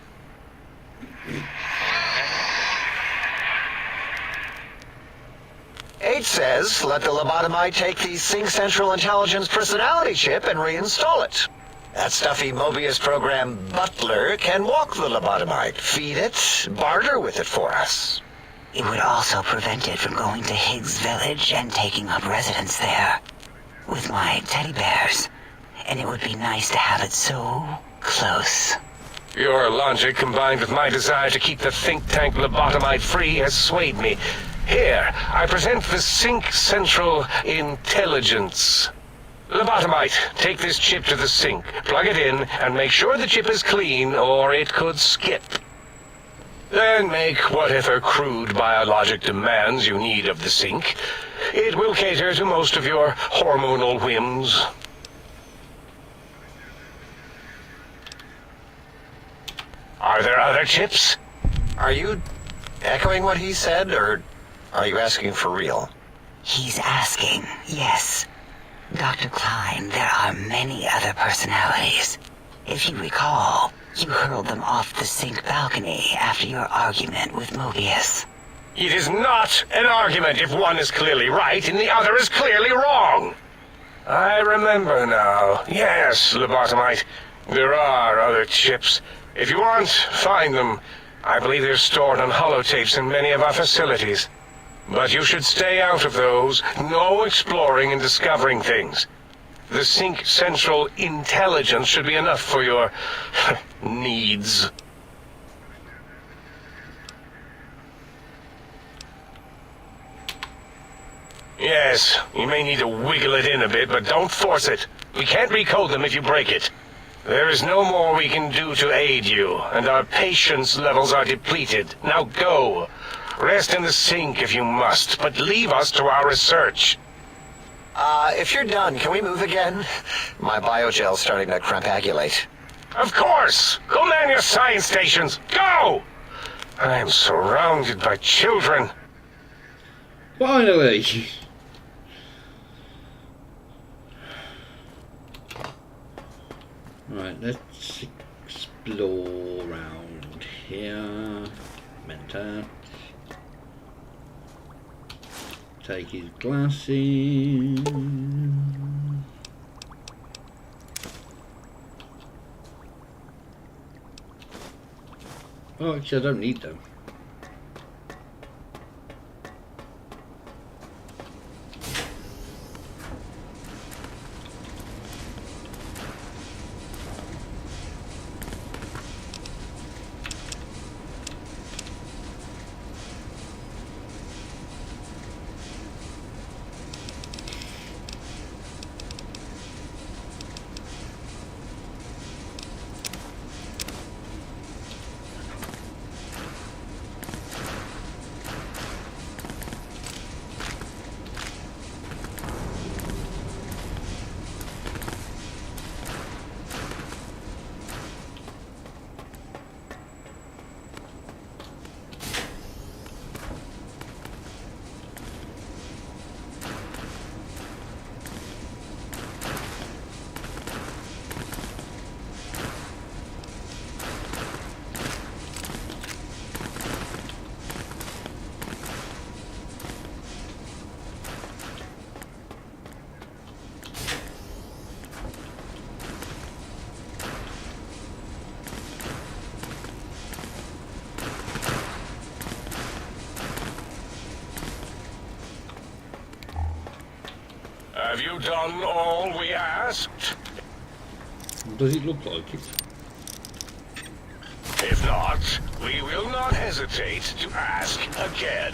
Speaker 11: H says, let the lobotomite take the Sync Central Intelligence personality chip and reinstall it. That stuffy Mobius program Butler can walk the lobotomite, feed it, barter with it for us.
Speaker 12: It would also prevent it from going to Higgs Village and taking up residence there. With my teddy bears. And it would be nice to have it so close.
Speaker 10: Your logic, combined with my desire to keep the think tank lobotomite free, has swayed me. Here, I present the Sync Central Intelligence. Lobotomite, take this chip to the sink, plug it in, and make sure the chip is clean, or it could skip. Then make whatever crude biologic demands you need of the sink. It will cater to most of your hormonal whims. Are there other chips?
Speaker 11: Are you echoing what he said, or are you asking for real?
Speaker 12: He's asking, yes. Dr. Klein, there are many other personalities. If you recall, you hurled them off the sink balcony after your argument with Mobius.
Speaker 10: It is not an argument if one is clearly right and the other is clearly wrong. I remember now. Yes, lobotomite. There are other chips. If you want, find them. I believe they're stored on holotapes in many of our facilities. But you should stay out of those. No exploring and discovering things. The Sync Central Intelligence should be enough for your needs. Yes, you may need to wiggle it in a bit, but don't force it. We can't recode them if you break it. There is no more we can do to aid you, and our patience levels are depleted. Now go. Rest in the sink if you must, but leave us to our research.
Speaker 11: If you're done, can we move again? My biogel's starting to crampagulate.
Speaker 10: Of course! Go man your science stations! Go! I am surrounded by children.
Speaker 1: Finally! Right, let's explore around here. Mentat. Take his glasses. Oh, actually, I don't need them.
Speaker 10: Have you done all we asked?
Speaker 1: Does it look like it?
Speaker 10: If not, we will not hesitate to ask again.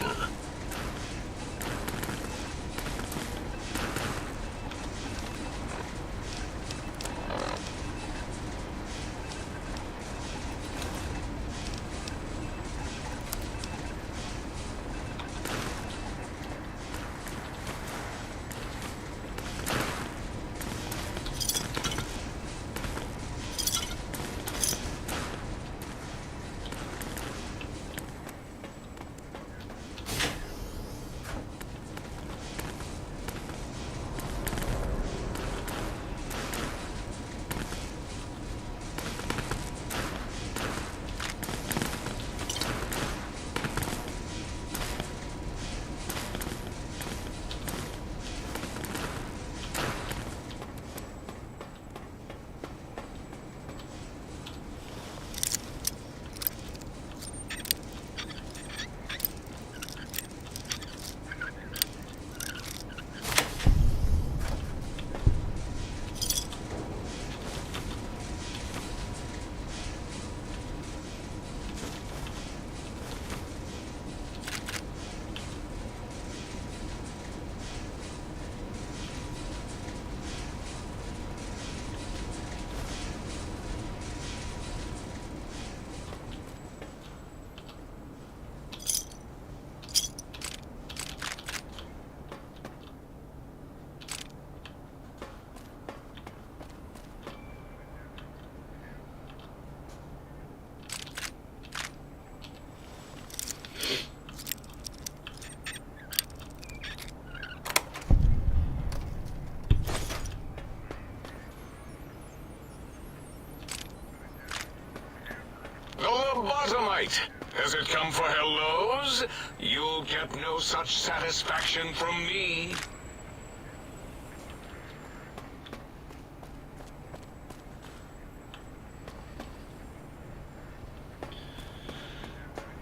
Speaker 10: Lobotomite! Has it come for hellos? You'll get no such satisfaction from me.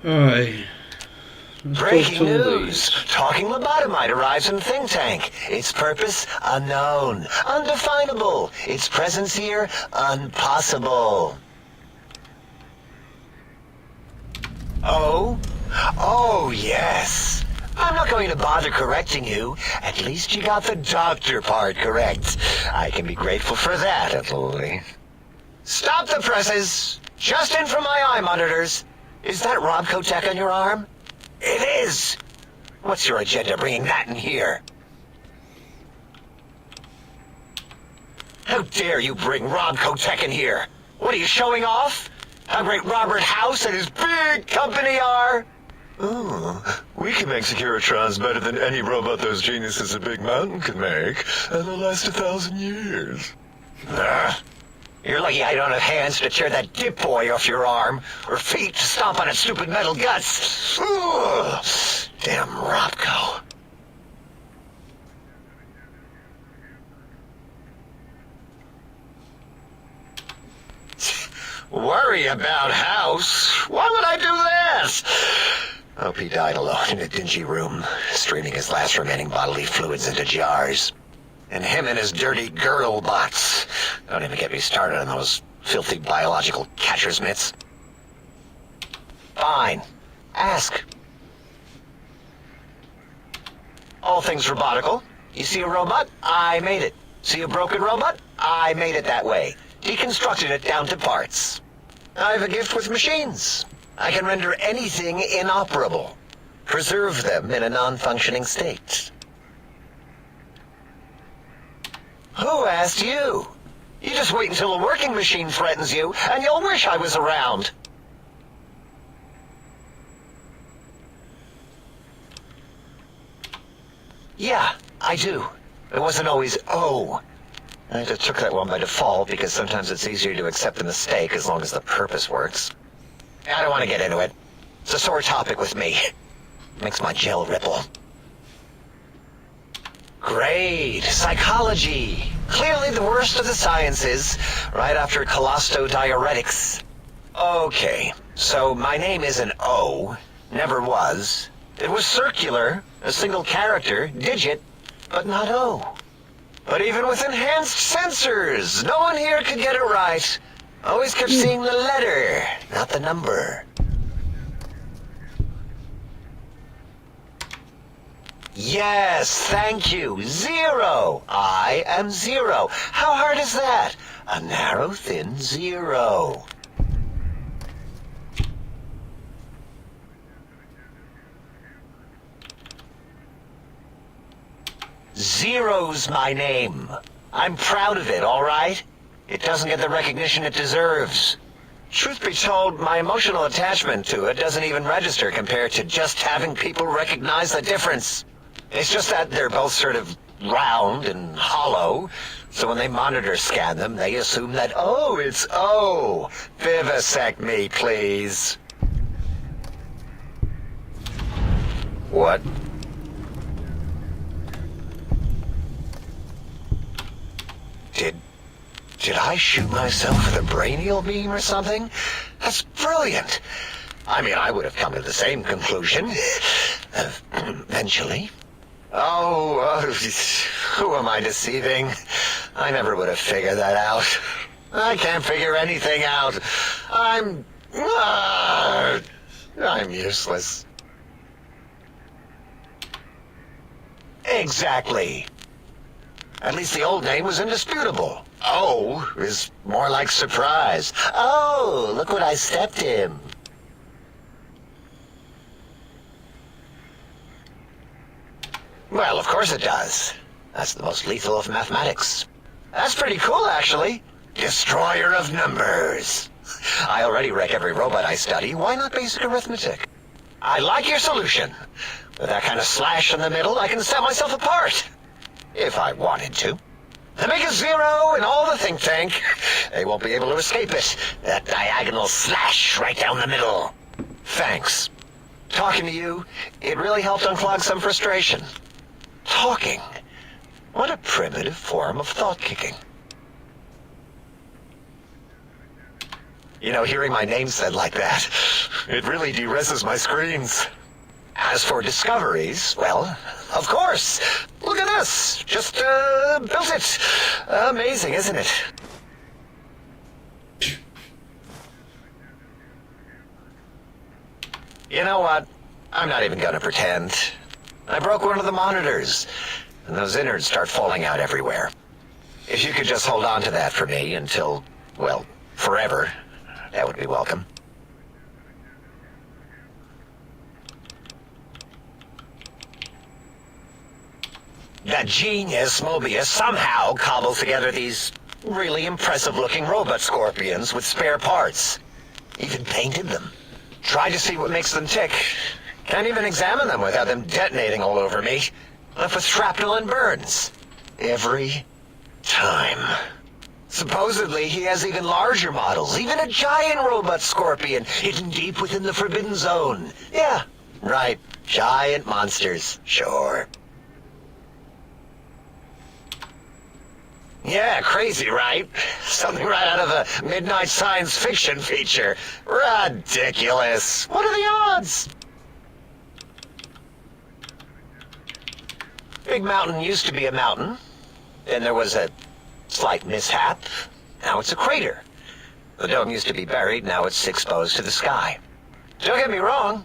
Speaker 1: Alright.
Speaker 11: Breaking news! Talking lobotomite arrives in think tank. Its purpose, unknown. Undefinable. Its presence here, impossible. Oh? Oh, yes. I'm not going to bother correcting you. At least you got the doctor part correct. I can be grateful for that, at least. Stop the presses! Just in from my eye monitors. Is that Robco tech on your arm? It is! What's your agenda bringing that in here? How dare you bring Robco tech in here? What are you showing off? How great Robert House and his big company are?
Speaker 14: Oh, we can make Securitrons better than any robot those geniuses at Big Mountain could make, and they'll last 1,000 years.
Speaker 11: You're lucky I don't have hands to tear that dip boy off your arm, or feet to stomp on its stupid metal guts. Ugh. Damn Robco. Worry about House? Why would I do this? Hope he died alone in a dingy room, streaming his last remaining bodily fluids into jars. And him and his dirty girdle bots. Don't even get me started on those filthy biological catcher's mitts. Fine. Ask. All things robotical. You see a robot? I made it. See a broken robot? I made it that way. Deconstructed it down to parts. I have a gift with machines. I can render anything inoperable. Preserve them in a non-functioning state. Who asked you? You just wait until a working machine threatens you, and you'll wish I was around. Yeah, I do. It wasn't always oh. I just took that one by default because sometimes it's easier to accept a mistake as long as the purpose works. I don't want to get into it. It's a sore topic with me. Makes my gel ripple. Great. Psychology. Clearly the worst of the sciences, right after colostodiuretics. Okay, so my name is an O. Never was. It was circular, a single character, digit, but not O. But even with enhanced sensors, no one here could get it right. Always kept seeing the letter, not the number. Yes, thank you. 0. I am 0. How hard is that? A narrow, thin 0. Zero's my name. I'm proud of it, all right? It doesn't get the recognition it deserves. Truth be told, my emotional attachment to it doesn't even register compared to just having people recognize the difference. It's just that they're both sort of round and hollow, so when they monitor scan them, they assume that, oh, it's O. Vivisect me, please. What? Did I shoot myself with a brainial beam or something? That's brilliant. I mean, I would have come to the same conclusion. Eventually. Oh, who am I deceiving? I never would have figured that out. I can't figure anything out. I'm useless. Exactly. At least the old name was indisputable. O is more like surprise. Oh, look what I stepped in. Well, of course it does. That's the most lethal of mathematics. That's pretty cool, actually. Destroyer of numbers. I already wreck every robot I study. Why not basic arithmetic? I like your solution. With that kind of slash in the middle, I can set myself apart. If I wanted to. To make a 0 in all the think tank, they won't be able to escape it. That diagonal slash right down the middle. Thanks. Talking to you, it really helped unclog some frustration. Talking. What a primitive form of thought kicking. You know, hearing my name said like that, it really de-reses my screens. As for discoveries, well, of course. Look at this. Just, built it. Amazing, isn't it? You know what? I'm not even gonna pretend. I broke one of the monitors, and those innards start falling out everywhere. If you could just hold on to that for me until, well, forever, that would be welcome. That genius Mobius somehow cobbled together these really impressive-looking robot scorpions with spare parts. Even painted them. Tried to see what makes them tick. Can't even examine them without them detonating all over me. Left with shrapnel and burns. Every time. Supposedly, he has even larger models, even a giant robot scorpion hidden deep within the Forbidden Zone. Yeah, right. Giant monsters, sure. Yeah, crazy, right? Something right out of a midnight science fiction feature. Ridiculous. What are the odds? Big Mountain used to be a mountain. Then there was a slight mishap. Now it's a crater. The dome used to be buried, now it's exposed to the sky. Don't get me wrong.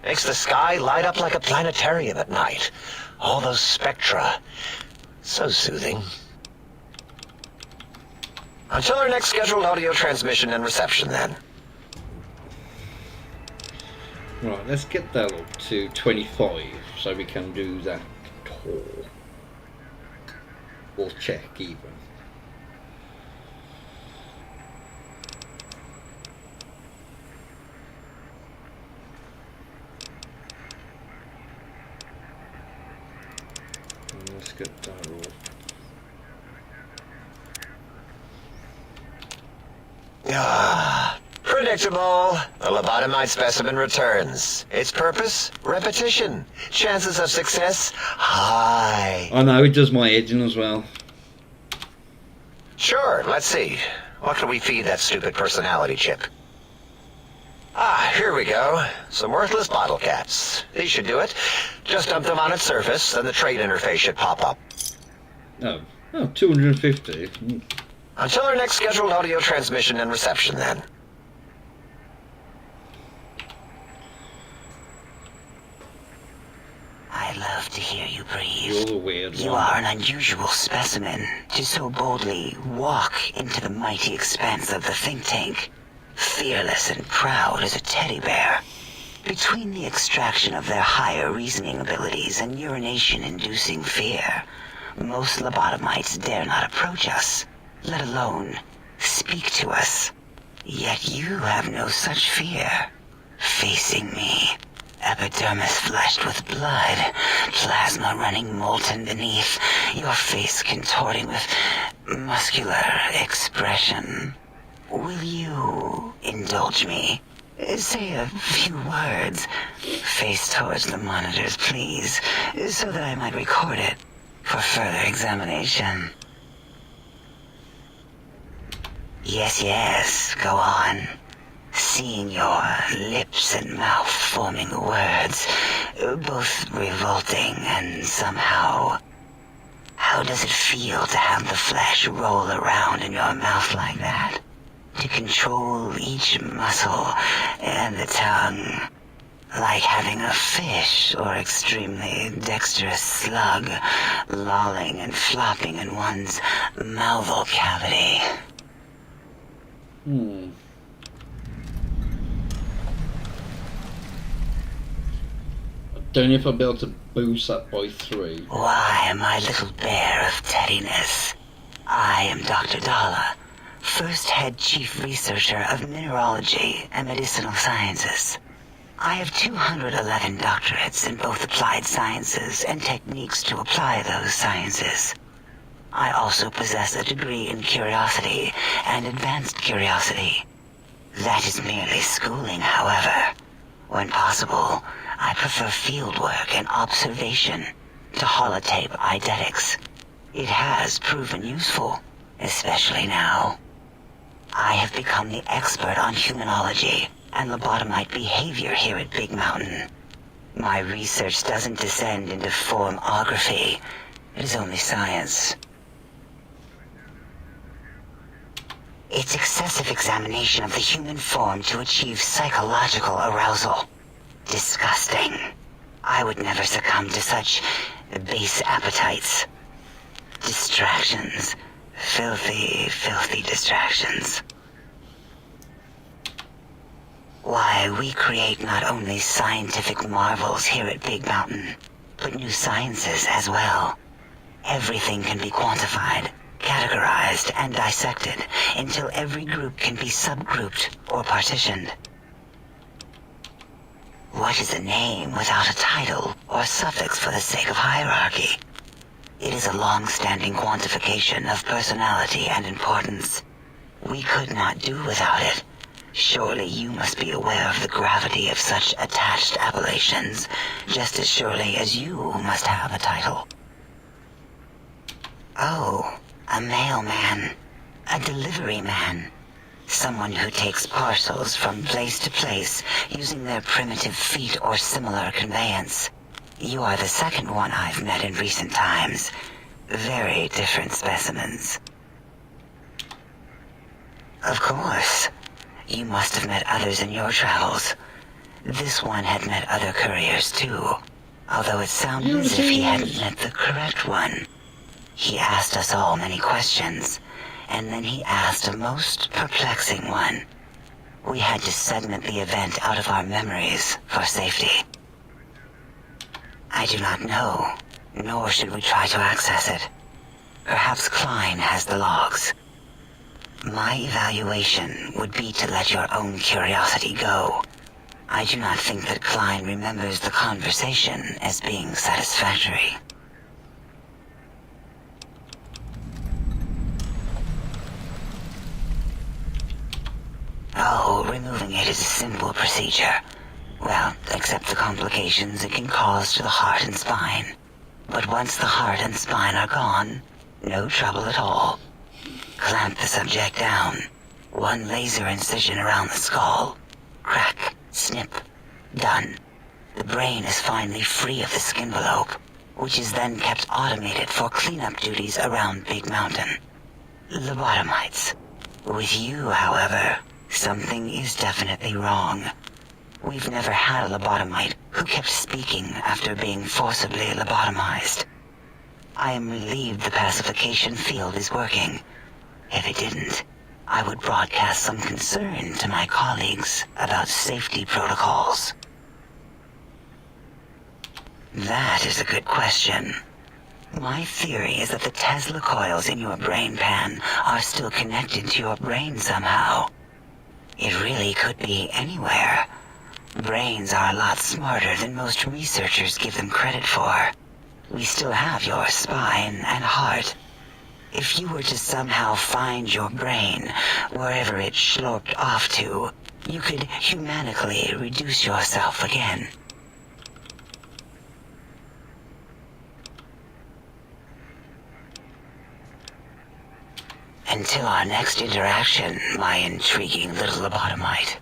Speaker 11: Makes the sky light up like a planetarium at night. All those spectra. So soothing. Until our next scheduled audio transmission and reception, then.
Speaker 1: Right, let's get that up to 25 so we can do that tour. Or check even. Let's get that all.
Speaker 11: Predictable. The lobotomite specimen returns. Its purpose? Repetition. Chances of success? High.
Speaker 1: I know, it does my edging as well.
Speaker 11: Sure, let's see. What can we feed that stupid personality chip? Ah, here we go. Some worthless bottle caps. These should do it. Just dump them on its surface, then the trade interface should pop up.
Speaker 1: Oh, Oh, 250. Mm.
Speaker 11: Until our next scheduled audio transmission and reception, then.
Speaker 12: I love to hear you breathe.
Speaker 1: You're the weird
Speaker 12: You
Speaker 1: one.
Speaker 12: are an unusual specimen to so boldly walk into the mighty expanse of the think tank, fearless and proud as a teddy bear. Between the extraction of their higher reasoning abilities and urination-inducing fear, most lobotomites dare not approach us, let alone speak to us. Yet you have no such fear. Facing me, epidermis flushed with blood, plasma running molten beneath, your face contorting with muscular expression. Will you indulge me? Say a few words. Face towards the monitors, please, so that I might record it for further examination. Yes, go on. Seeing your lips and mouth forming words, both revolting and somehow... How does it feel to have the flesh roll around in your mouth like that? To control each muscle and the tongue, like having a fish or extremely dexterous slug lolling and flopping in one's mouthal cavity.
Speaker 1: Don't know if I'll be able to boost that by 3.
Speaker 12: Why, my little bear of teddiness. I am Dr. Dalla, first head chief researcher of mineralogy and medicinal sciences. I have 211 doctorates in both applied sciences and techniques to apply those sciences. I also possess a degree in curiosity and advanced curiosity. That is merely schooling, however. When possible, I prefer fieldwork and observation to holotape eidetics. It has proven useful, especially now. I have become the expert on humanology and lobotomite behavior here at Big Mountain. My research doesn't descend into formography. It is only science. It's excessive examination of the human form to achieve psychological arousal. Disgusting. I would never succumb to such base appetites. Distractions. Filthy, filthy distractions. Why, we create not only scientific marvels here at Big Mountain, but new sciences as well. Everything can be quantified, categorized, and dissected until every group can be subgrouped or partitioned. What is a name without a title or suffix for the sake of hierarchy? It is a long-standing quantification of personality and importance. We could not do without it. Surely you must be aware of the gravity of such attached appellations, just as surely as you must have a title. Oh, a mailman. A delivery man. Someone who takes parcels from place to place using their primitive feet or similar conveyance. You are the second one I've met in recent times. Very different specimens. Of course. You must have met others in your travels. This one had met other couriers too, although it sounded as if he hadn't met the correct one. He asked us all many questions, and then he asked a most perplexing one. We had to segment the event out of our memories for safety. I do not know, nor should we try to access it. Perhaps Klein has the logs. My evaluation would be to let your own curiosity go. I do not think that Klein remembers the conversation as being satisfactory. Oh, removing it is a simple procedure. Well, except the complications it can cause to the heart and spine. But once the heart and spine are gone, no trouble at all. Clamp the subject down. One laser incision around the skull. Crack. Snip. Done. The brain is finally free of the skin envelope. which is then kept automated for cleanup duties around Big Mountain. Lobotomites. With you, however, something is definitely wrong. We've never had a lobotomite who kept speaking after being forcibly lobotomized. I am relieved the pacification field is working. If it didn't, I would broadcast some concern to my colleagues about safety protocols. That is a good question. My theory is that the Tesla coils in your brain pan are still connected to your brain somehow. It really could be anywhere. Brains are a lot smarter than most researchers give them credit for. We still have your spine and heart. If you were to somehow find your brain, wherever it sloped off to, you could humanically reduce yourself again. Until our next interaction, my intriguing little lobotomite.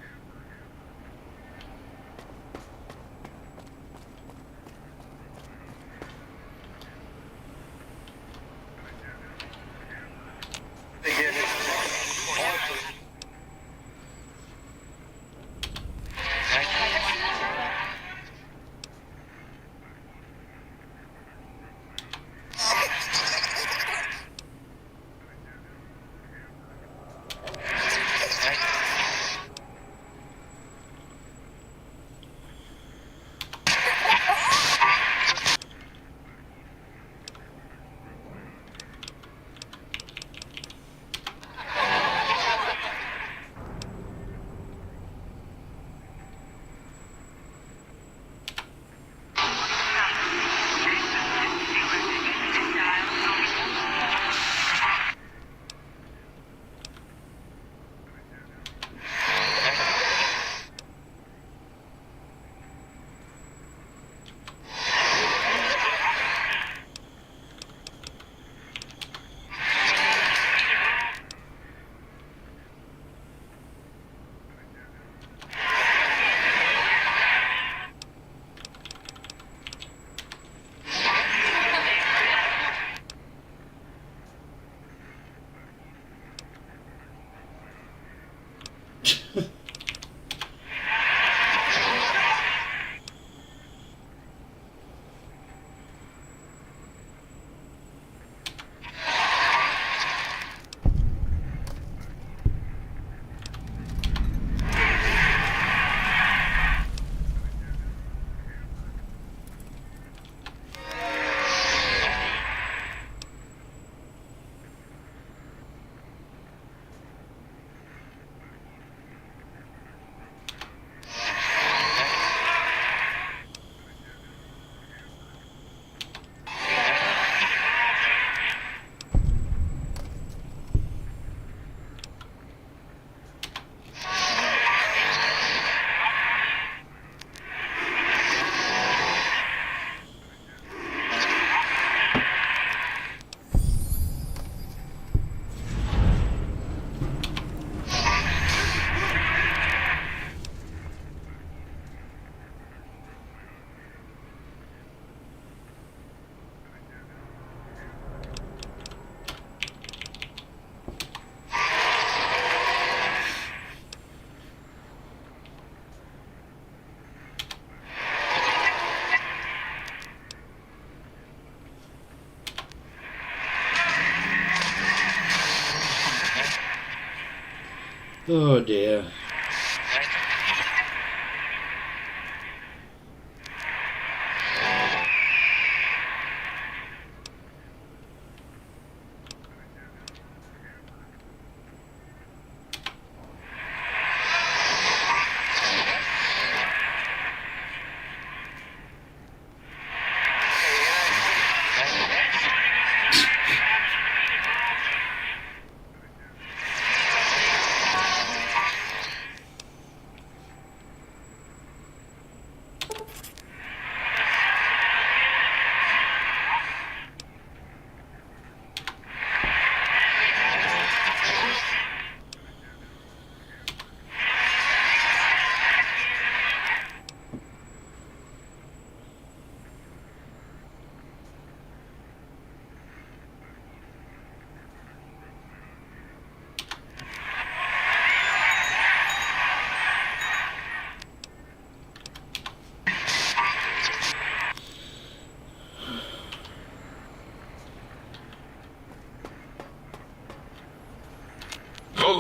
Speaker 1: Oh dear.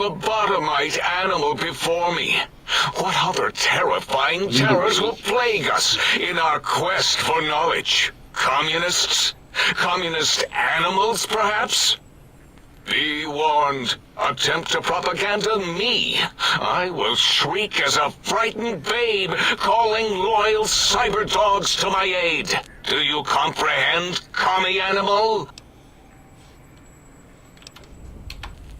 Speaker 13: lobotomite animal before me. What other terrifying terrors will plague us in our quest for knowledge? Communists? Communist animals, perhaps? Be warned. Attempt to propaganda me. I will shriek as a frightened babe, calling loyal cyber dogs to my aid. Do you comprehend, commie animal?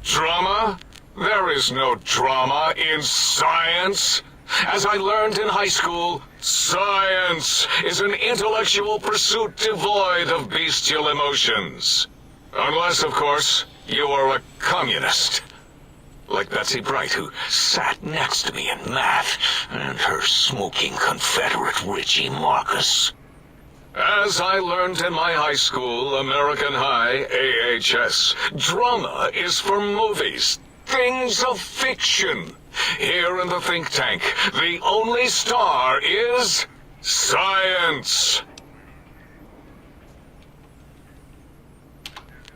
Speaker 13: Drama? There is no drama in science. As I learned in high school, science is an intellectual pursuit devoid of bestial emotions. Unless, of course, you are a communist. Like Betsy Bright, who sat next to me in math, and her smoking Confederate Richie Marcus. As I learned in my high school, American High, AHS, drama is for movies, things of fiction. Here in the think tank, the only star is science.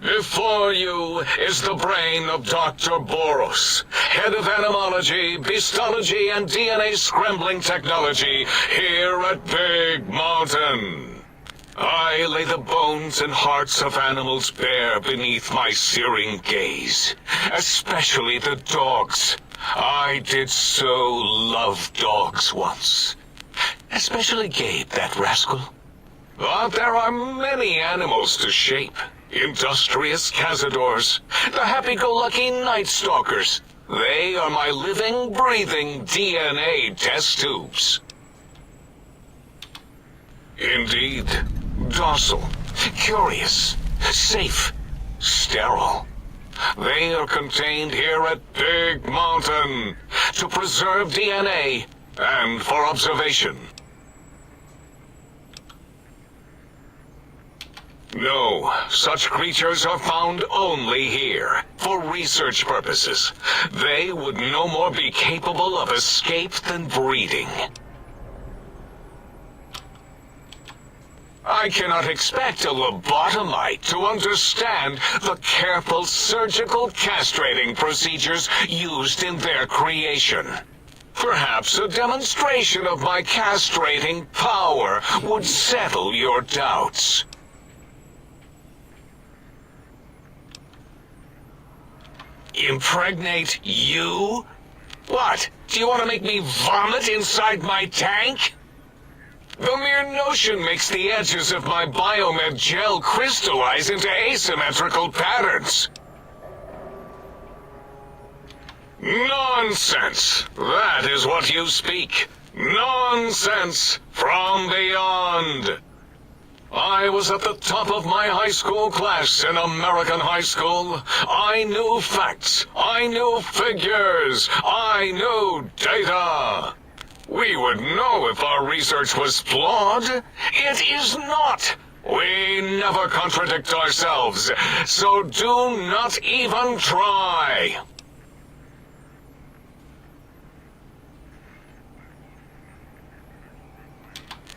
Speaker 13: Before you is the brain of Dr. Boros, head of animalogy, beastology, and DNA scrambling technology here at Big Mountain. I lay the bones and hearts of animals bare beneath my searing gaze, especially the dogs. I did so love dogs once. Especially Gabe, that rascal. But there are many animals to shape. Industrious cazadors, the happy-go-lucky night stalkers. They are my living, breathing DNA test tubes. Indeed, docile, curious, safe, sterile. They are contained here at Big Mountain to preserve DNA and for observation. No, such creatures are found only here, for research purposes. They would no more be capable of escape than breeding. I cannot expect a lobotomite to understand the careful surgical castrating procedures used in their creation. Perhaps a demonstration of my castrating power would settle your doubts. Impregnate you? What? Do you want to make me vomit inside my tank? The mere notion makes the edges of my biomed gel crystallize into asymmetrical patterns. Nonsense! That is what you speak. Nonsense from beyond. I was at the top of my high school class in American high school. I knew facts. I knew figures. I knew data. We would know if our research was flawed. It is not. We never contradict ourselves, so do not even try.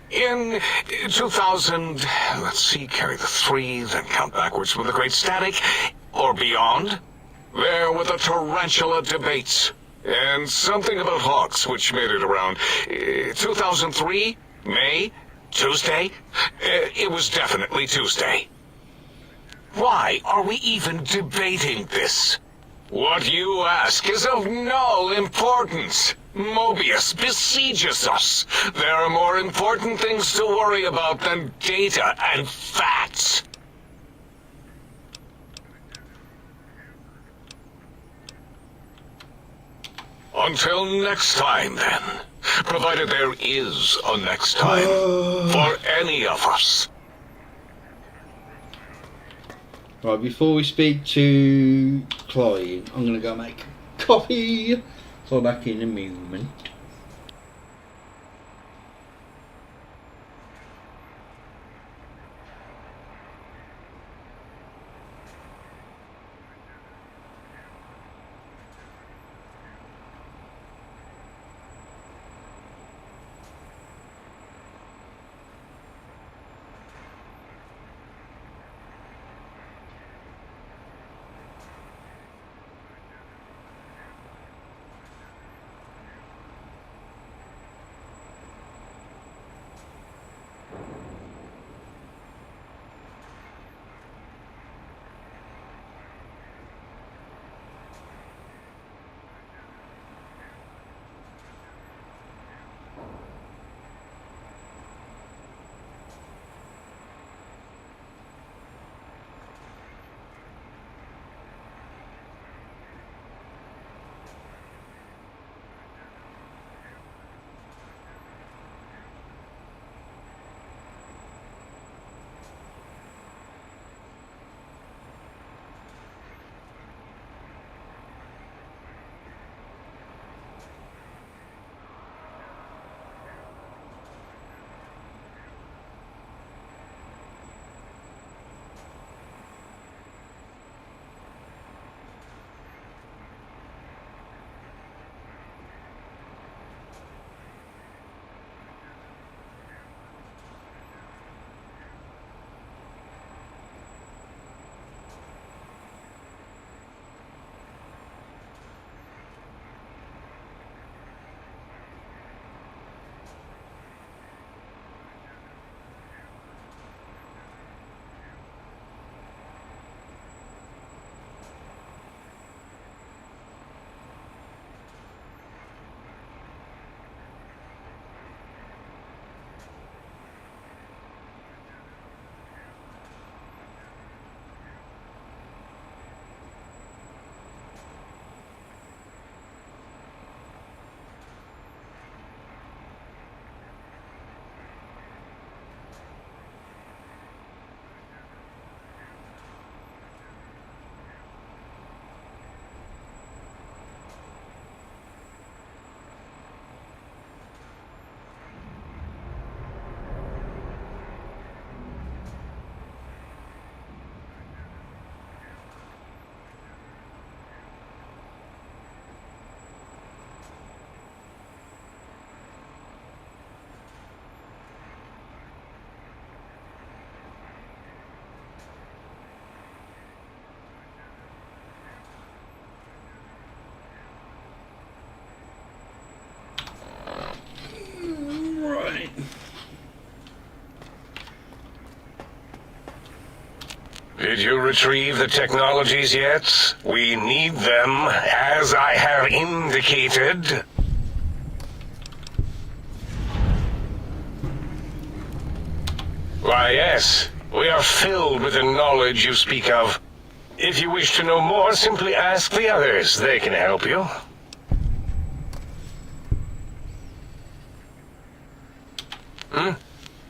Speaker 13: In 2000, let's see, carry the 3, then count backwards from the Great Static, or beyond, there were the tarantula debates, and something about hawks, which made it around 2003, May, Tuesday. It was definitely Tuesday. Why are we even debating this? What you ask is of no importance. Mobius besieges us. There are more important things to worry about than data and facts. Until next time, then. Provided there is a next time. For any of us.
Speaker 1: Right, before we speak to Clyde, I'm going to go make coffee. So back in a moment.
Speaker 10: Did you retrieve the technologies yet? We need them, as I have indicated. Why, yes. We are filled with the knowledge you speak of. If you wish to know more, simply ask the others. They can help you.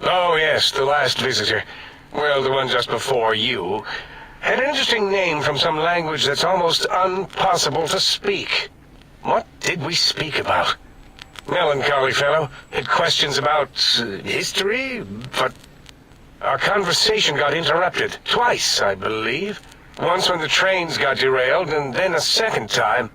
Speaker 10: Oh, yes, the last visitor. Well, the one just before you. Had an interesting name from some language that's almost impossible to speak. What did we speak about? Melancholy fellow. Had questions about history, but our conversation got interrupted. Twice, I believe. Once when the trains got derailed, and then a second time.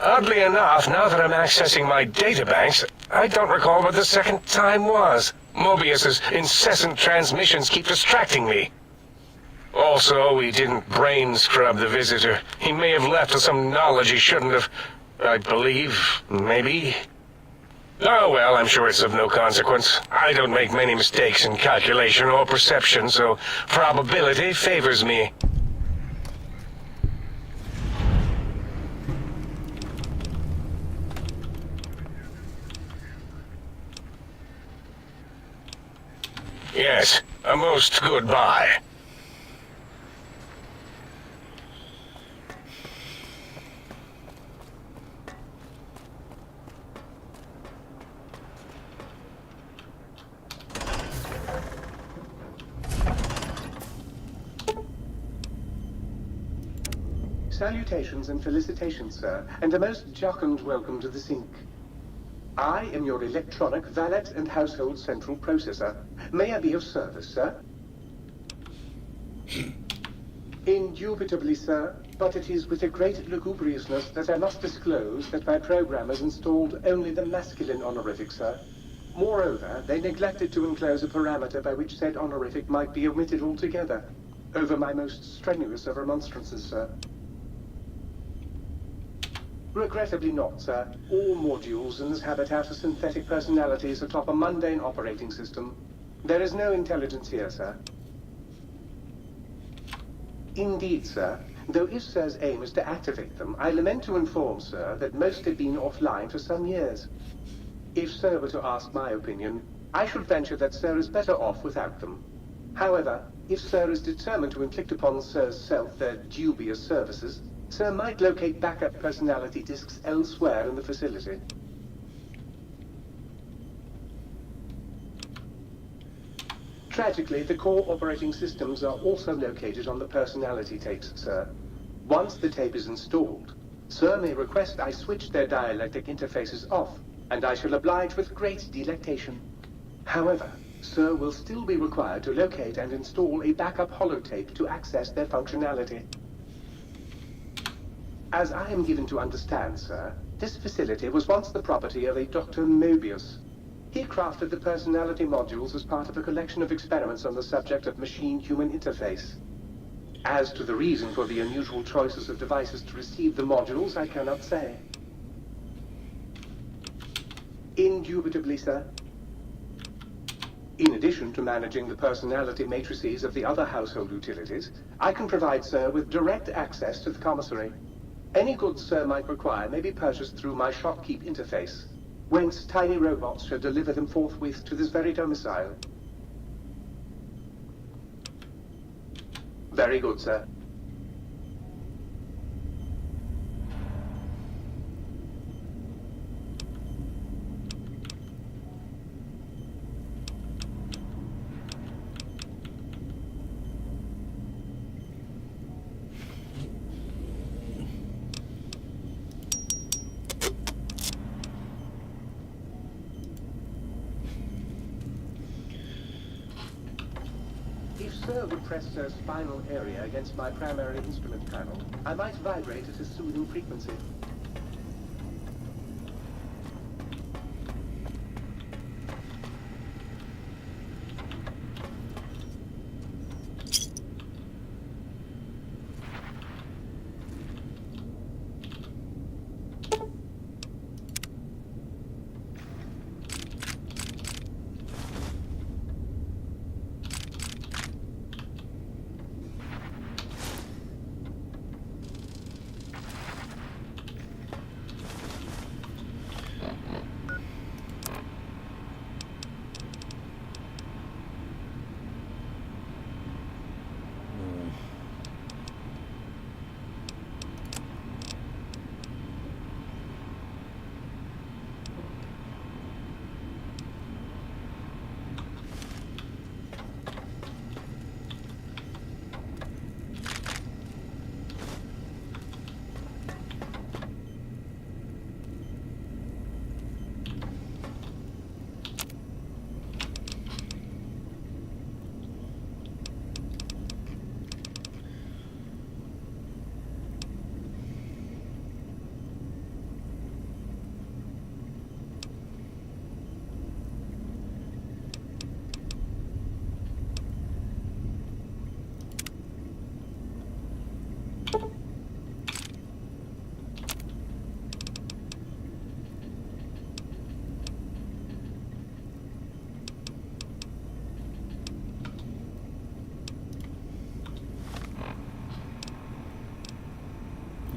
Speaker 10: Oddly enough, now that I'm accessing my databanks, I don't recall what the second time was. Mobius's incessant transmissions keep distracting me. Also, we didn't brain scrub the visitor. He may have left with some knowledge he shouldn't have. I believe, maybe. Oh well, I'm sure it's of no consequence. I don't make many mistakes in calculation or perception, so probability favors me. Yes, a most good buy.
Speaker 15: Salutations and felicitations, sir, and a most jocund welcome to the sink. I am your electronic valet and household central processor. May I be of service, sir? Indubitably, sir, but it is with a great lugubriousness that I must disclose that my programmers installed only the masculine honorific, sir. Moreover, they neglected to enclose a parameter by which said honorific might be omitted altogether, over my most strenuous of remonstrances, sir. Regrettably not, sir. All modules in this habitat are synthetic personalities atop a mundane operating system. There is no intelligence here, sir. Indeed, sir. Though if sir's aim is to activate them, I lament to inform, sir, that most have been offline for some years. If sir were to ask my opinion, I should venture that sir is better off without them. However, if sir is determined to inflict upon sir's self their dubious services, sir might locate backup personality disks elsewhere in the facility. Tragically, the core operating systems are also located on the personality tapes, sir. Once the tape is installed, sir may request I switch their dialectic interfaces off, and I shall oblige with great delectation. However, sir will still be required to locate and install a backup holotape to access their functionality. As I am given to understand, sir, this facility was once the property of a Dr. Mobius. He crafted the personality modules as part of a collection of experiments on the subject of machine-human interface. As to the reason for the unusual choices of devices to receive the modules, I cannot say. Indubitably, sir. In addition to managing the personality matrices of the other household utilities, I can provide sir with direct access to the commissary. Any goods sir might require may be purchased through my shopkeep interface, whence tiny robots shall deliver them forthwith to this very domicile. Very good, sir. Sir would press sir's spinal area against my primary instrument panel, I might vibrate at a soothing frequency.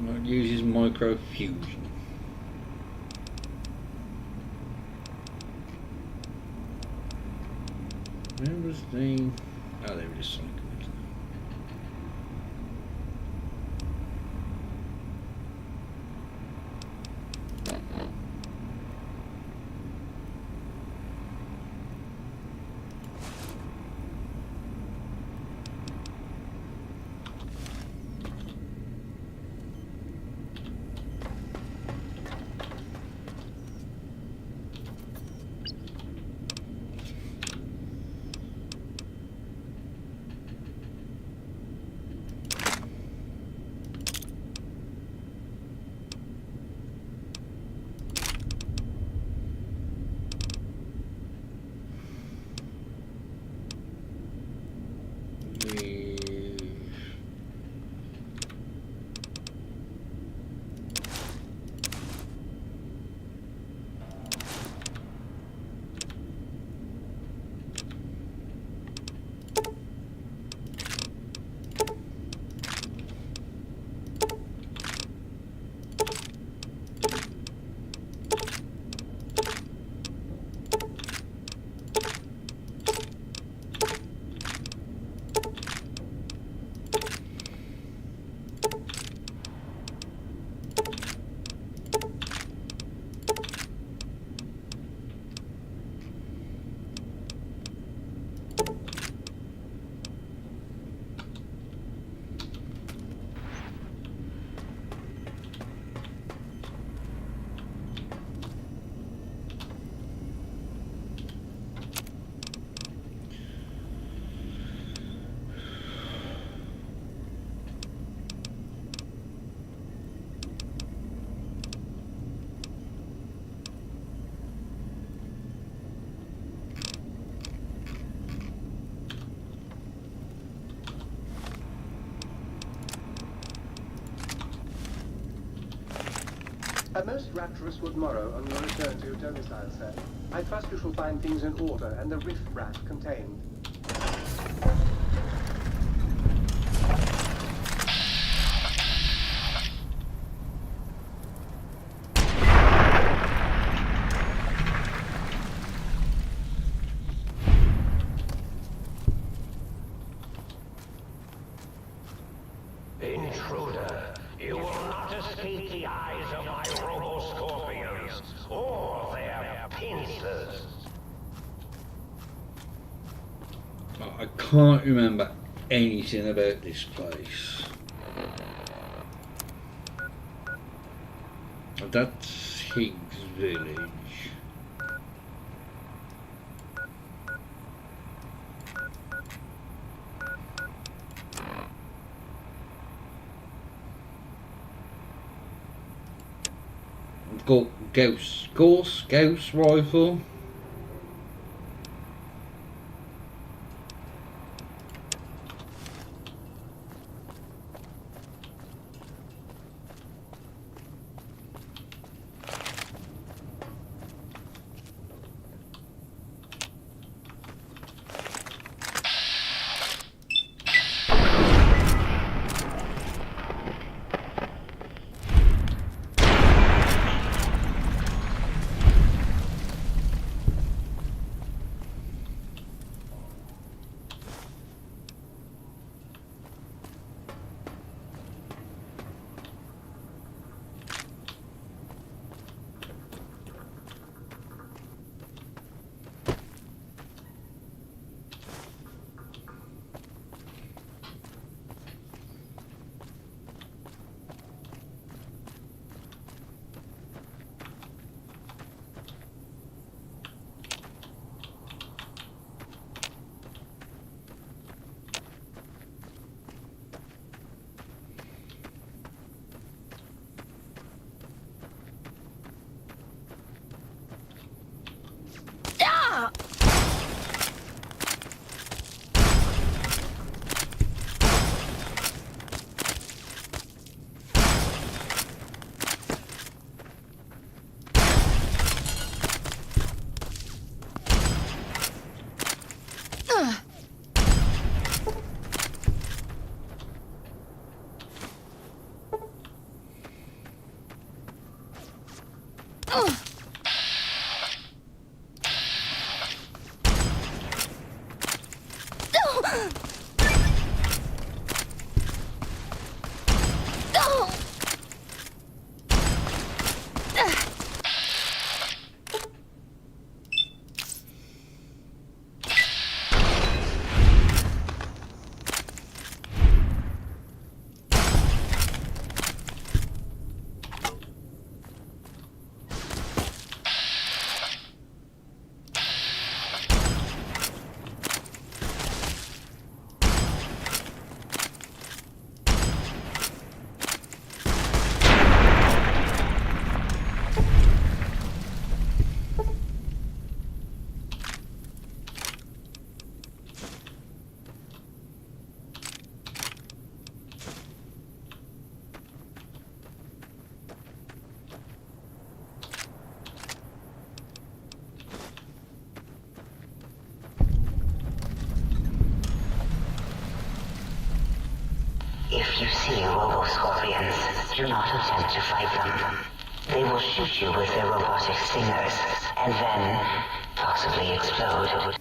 Speaker 1: It uses microfusion. Where was the... Oh, there it is, Sonic.
Speaker 15: A most rapturous good morrow on your return to your domicile, sir. I trust you shall find things in order and the riff-raff contained.
Speaker 9: Intruder, you will not escape the eyes of my robo-scorpions or their pincers.
Speaker 1: I can't remember anything about this place. That's Higgs Village. Gauss rifle.
Speaker 12: If you see robo-scorpions, do not attempt to fight them. They will shoot you with their robotic stingers, and then possibly explode.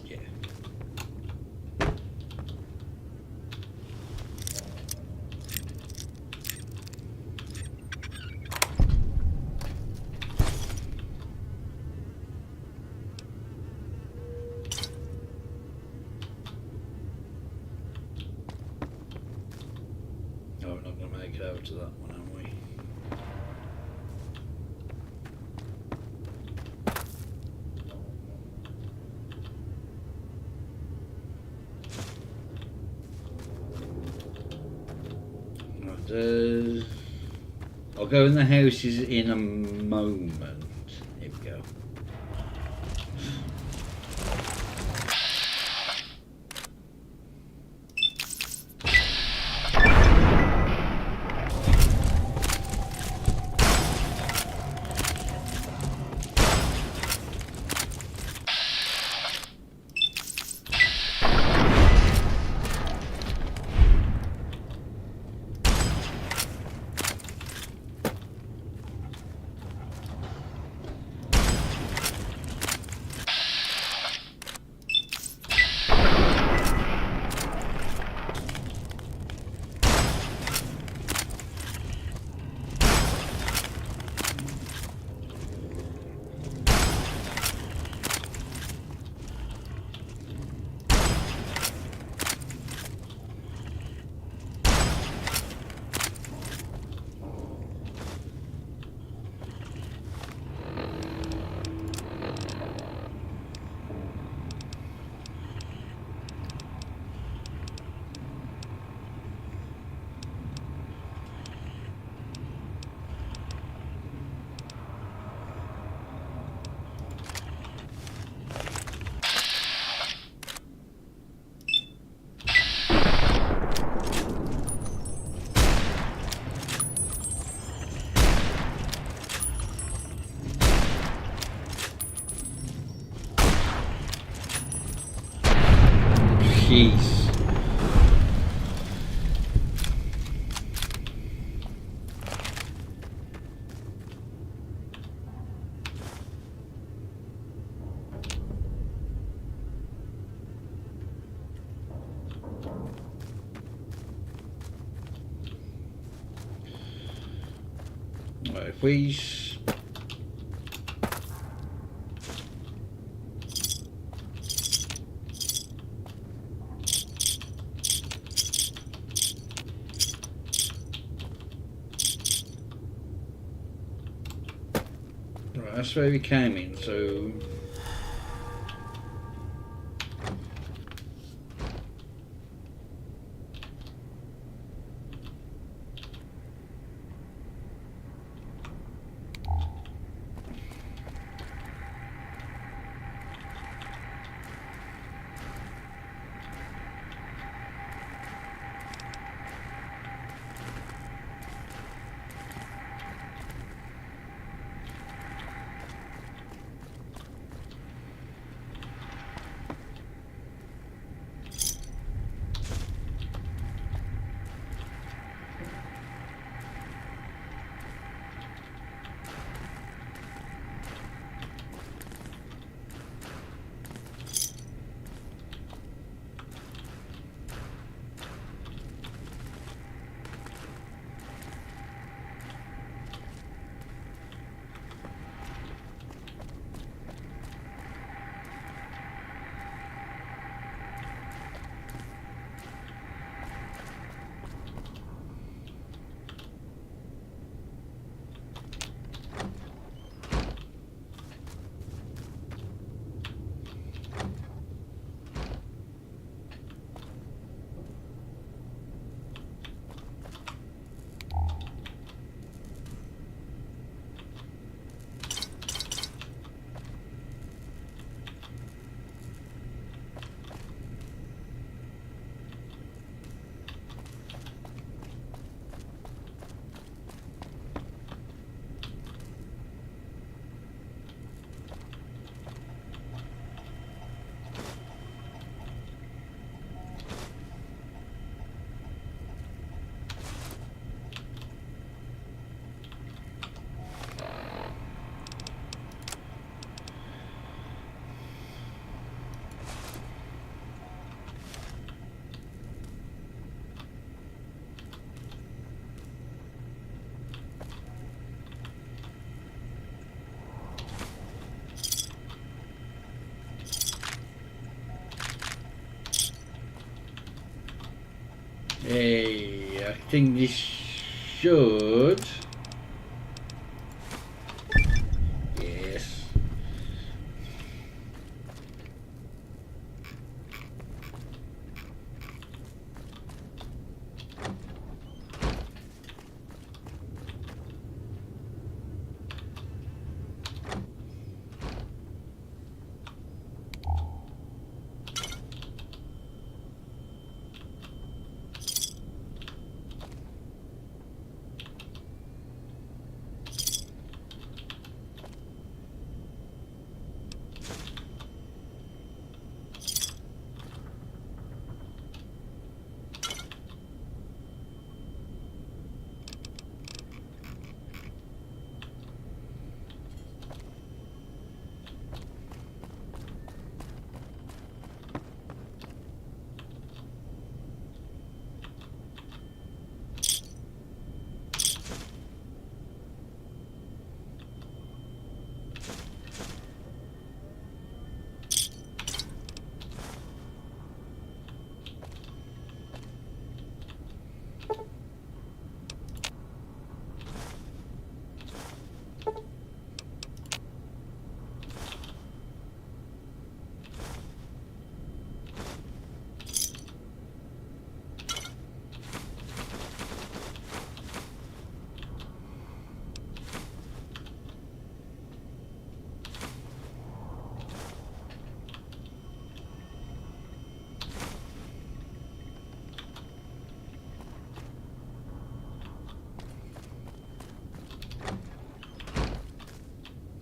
Speaker 1: Yeah. No, we're not going to make it over to that one, are we? I'll go in the houses in a moment. Here we go. Jeez. Right, if we that's where we came in, so Okay, I think this should. Yes.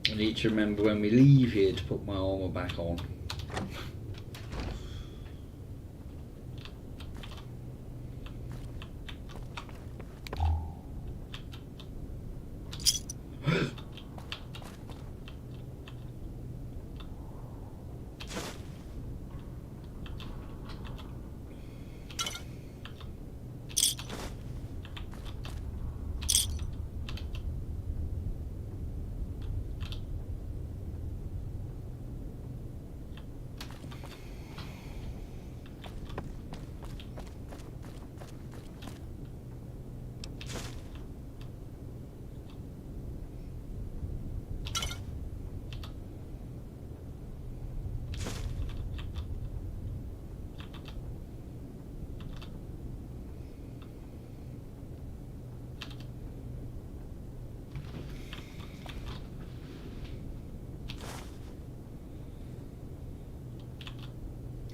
Speaker 1: I need to remember when we leave here to put my armour back on.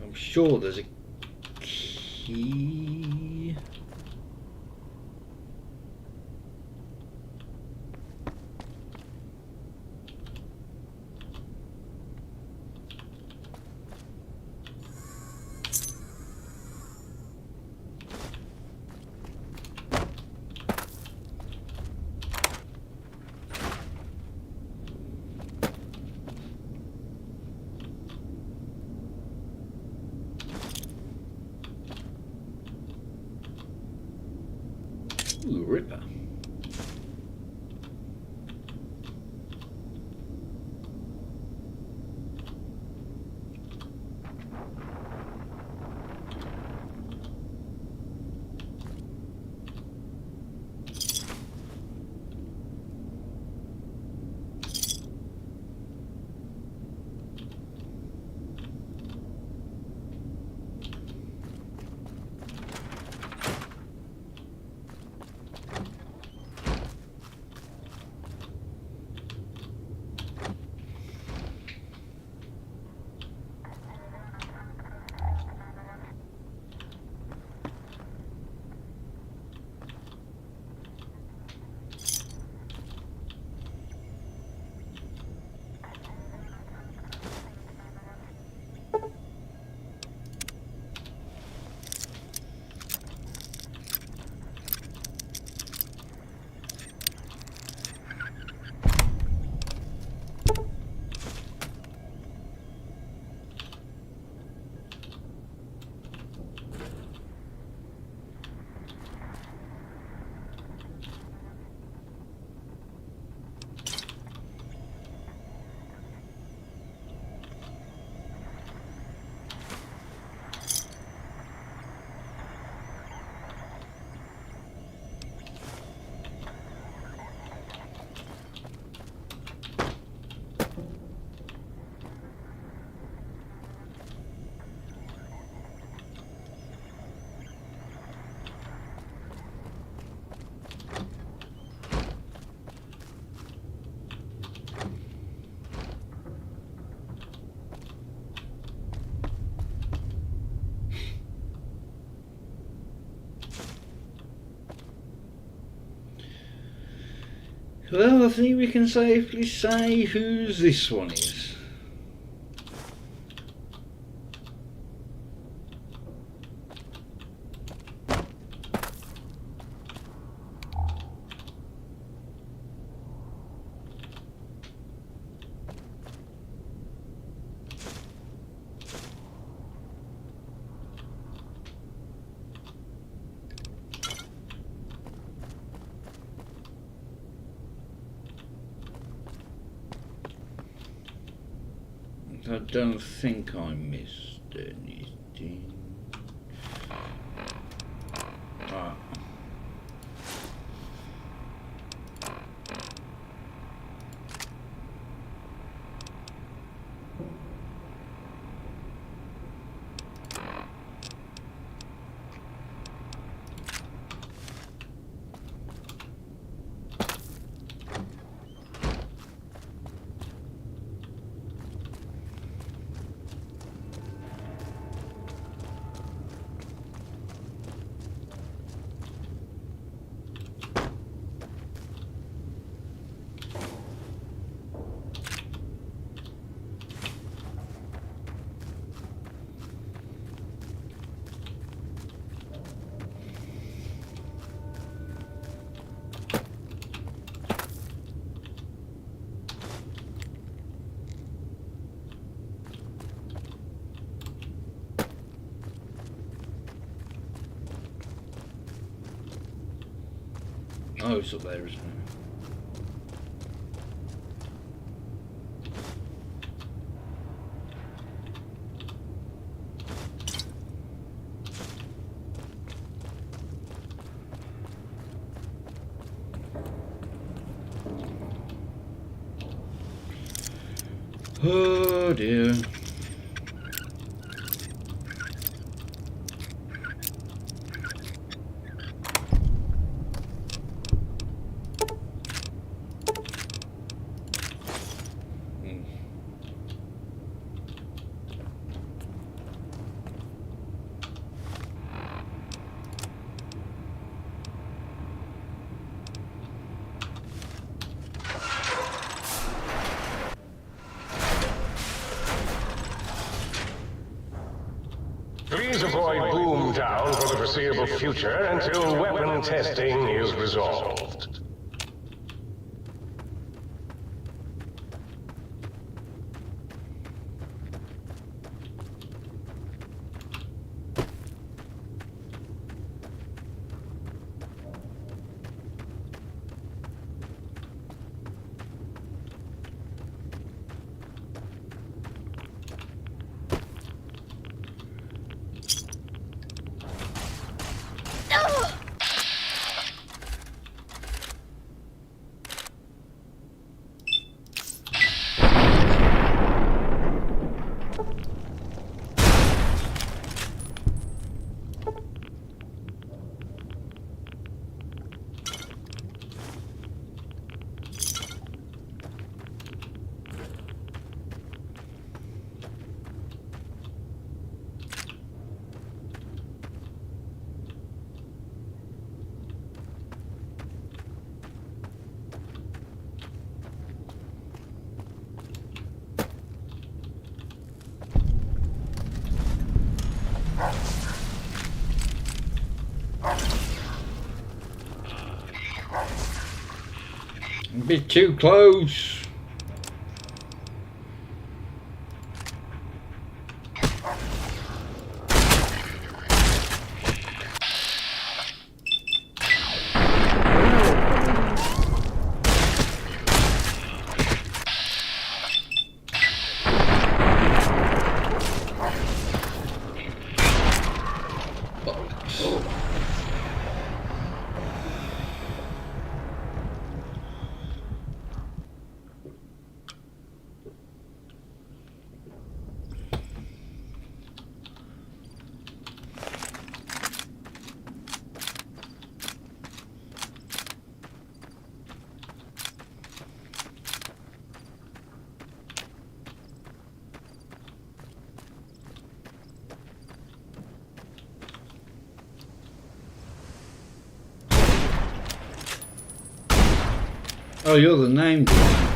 Speaker 1: I'm sure there's a key. Ooh, Ripper. Well, I think we can safely say whose this one is. I don't think I missed anything. Ah. Oh, it's up there, isn't it? Oh dear.
Speaker 10: Please avoid Boomtown for the foreseeable future until weapon testing is resolved.
Speaker 1: A bit too close. Oh, you're the named one.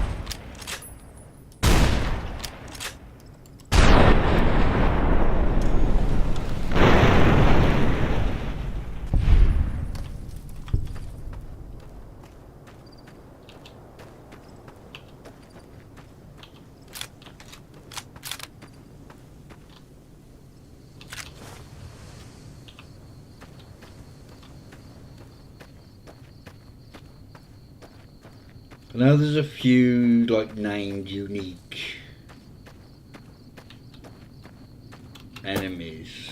Speaker 1: I know there's a few like named unique enemies.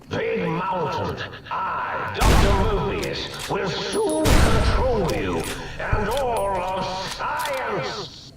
Speaker 9: Big Mountain, I, Dr. Mobius, will soon control you and all of science!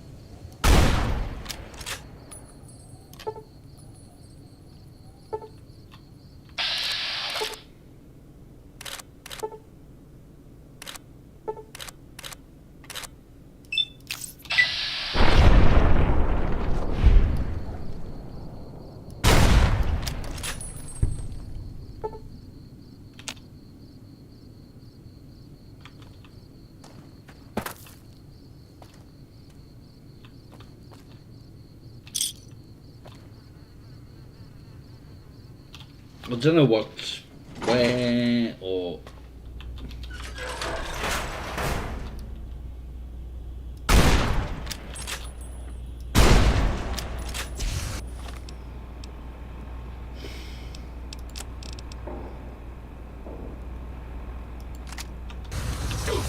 Speaker 1: I don't know what's where or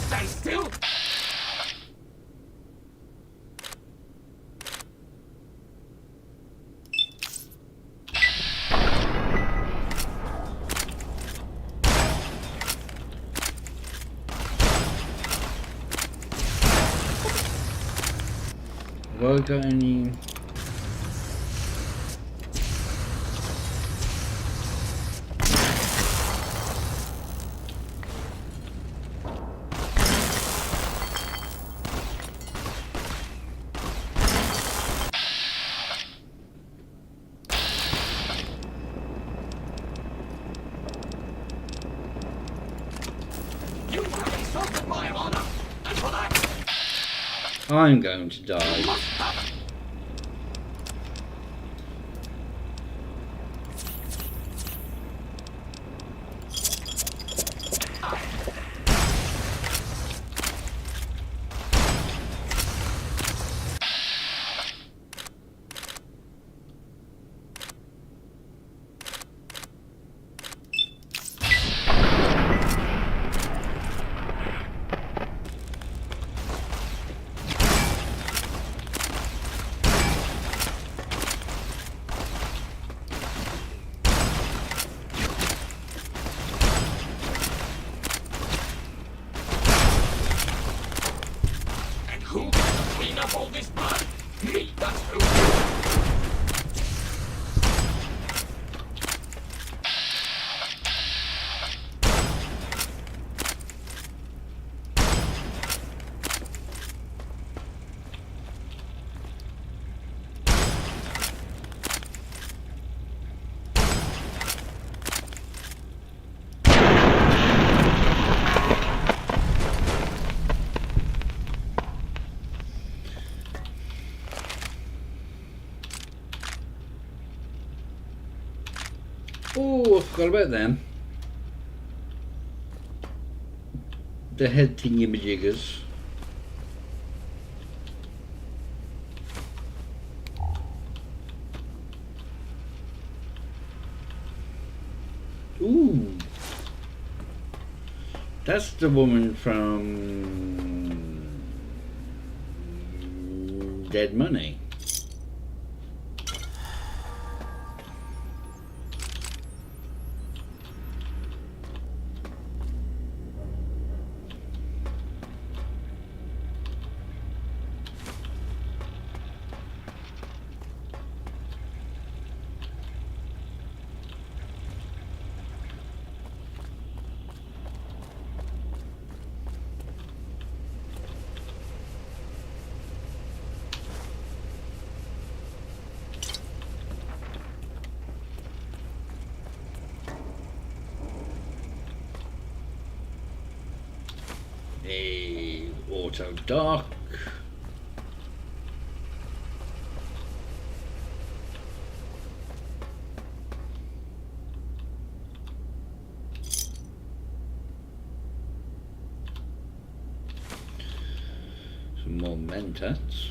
Speaker 10: Stay still!
Speaker 1: have I got any?
Speaker 10: You have insulted my honor, and for that,
Speaker 1: I'm going to die.
Speaker 10: you must stop. Who can clean up all this blood? Me, that's who.
Speaker 1: Oh, I forgot about them. The head thingy-majiggers. Ooh. That's the woman from Dead Money. auto dock. Some more mentats.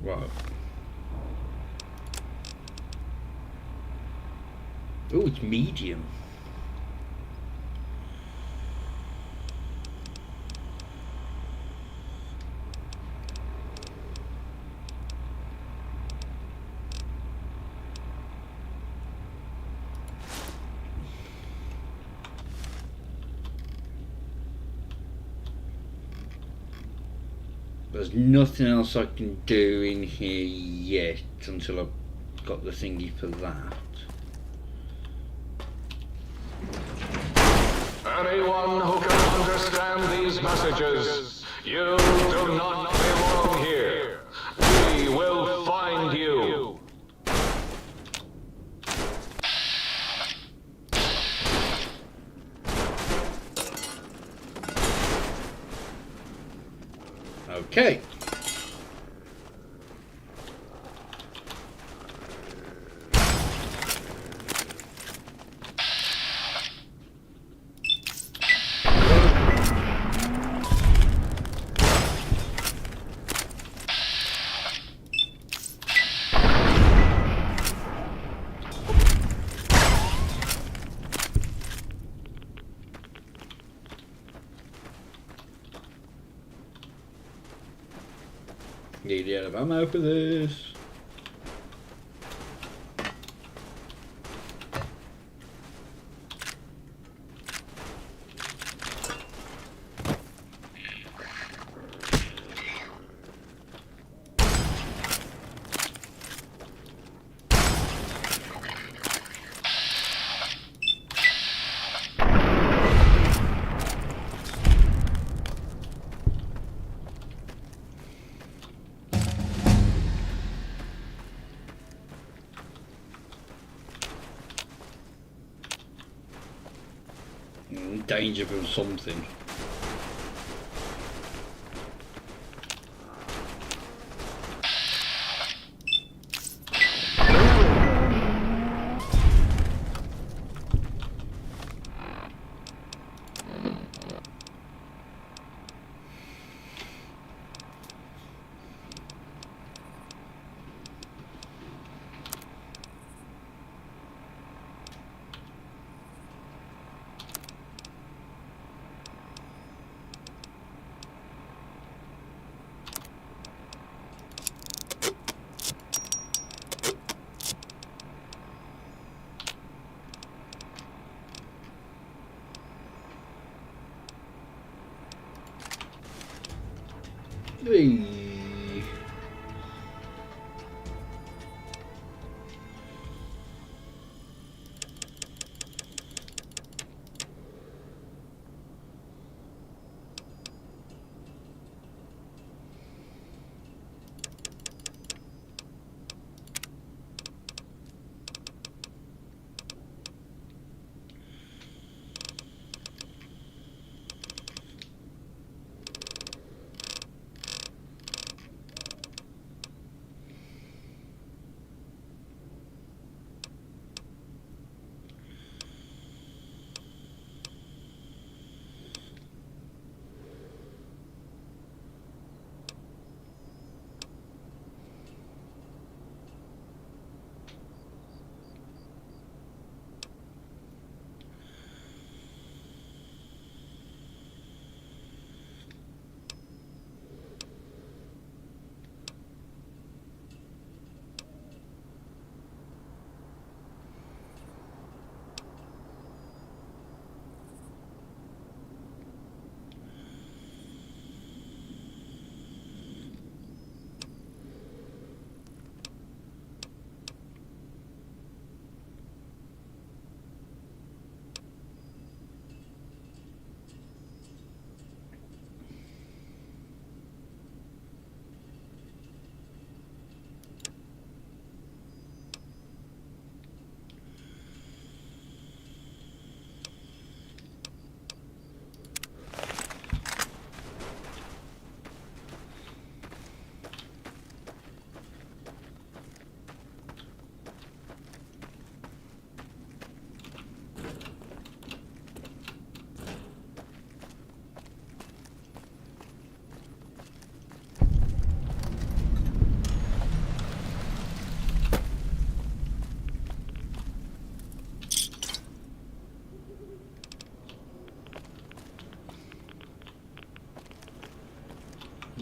Speaker 1: Wow. Oh, it's medium. There's nothing else I can do in here yet until I've got the thingy for that.
Speaker 10: Anyone who can understand these messages, you do not belong here. We will find you.
Speaker 1: Okay. Need out of ammo for this. Danger from something. Hey.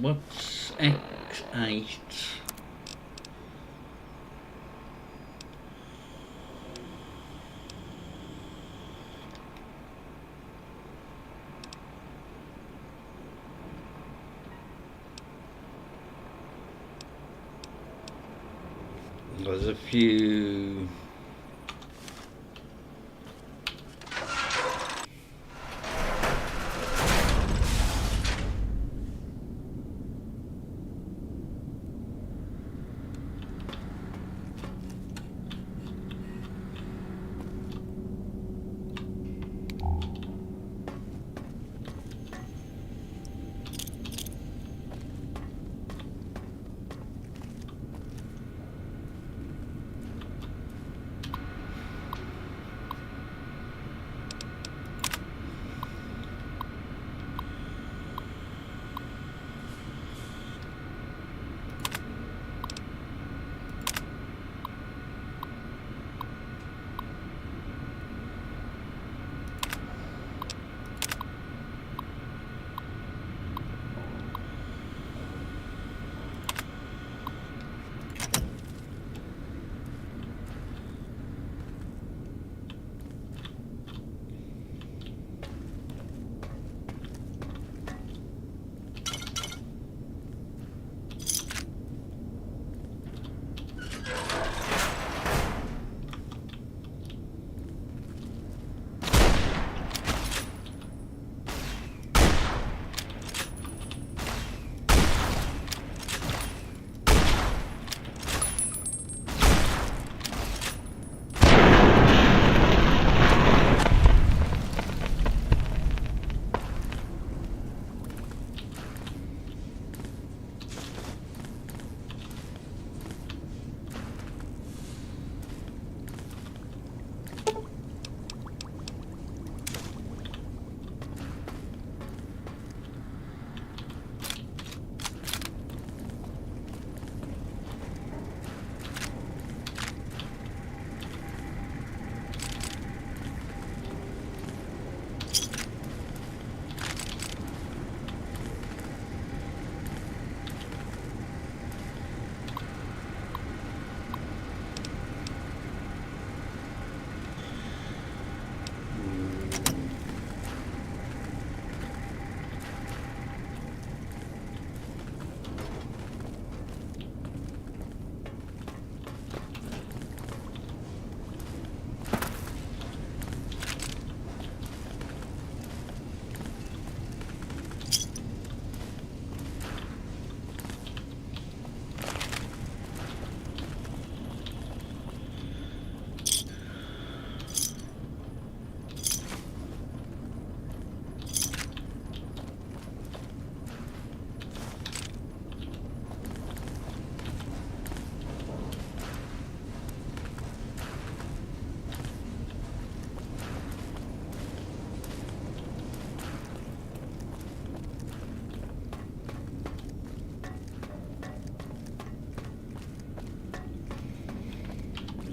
Speaker 1: What's X8? There's a few.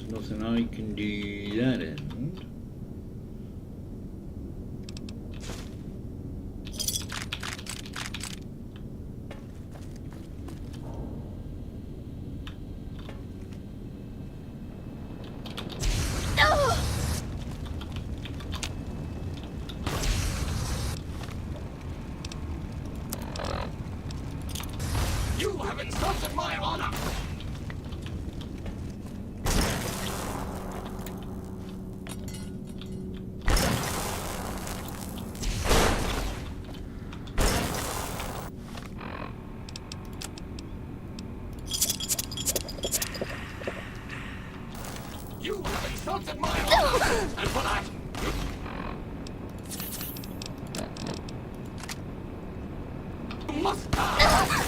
Speaker 1: Nothing I can do that end.
Speaker 10: You have insulted my honor! You have insulted my honor! And for that, you must die!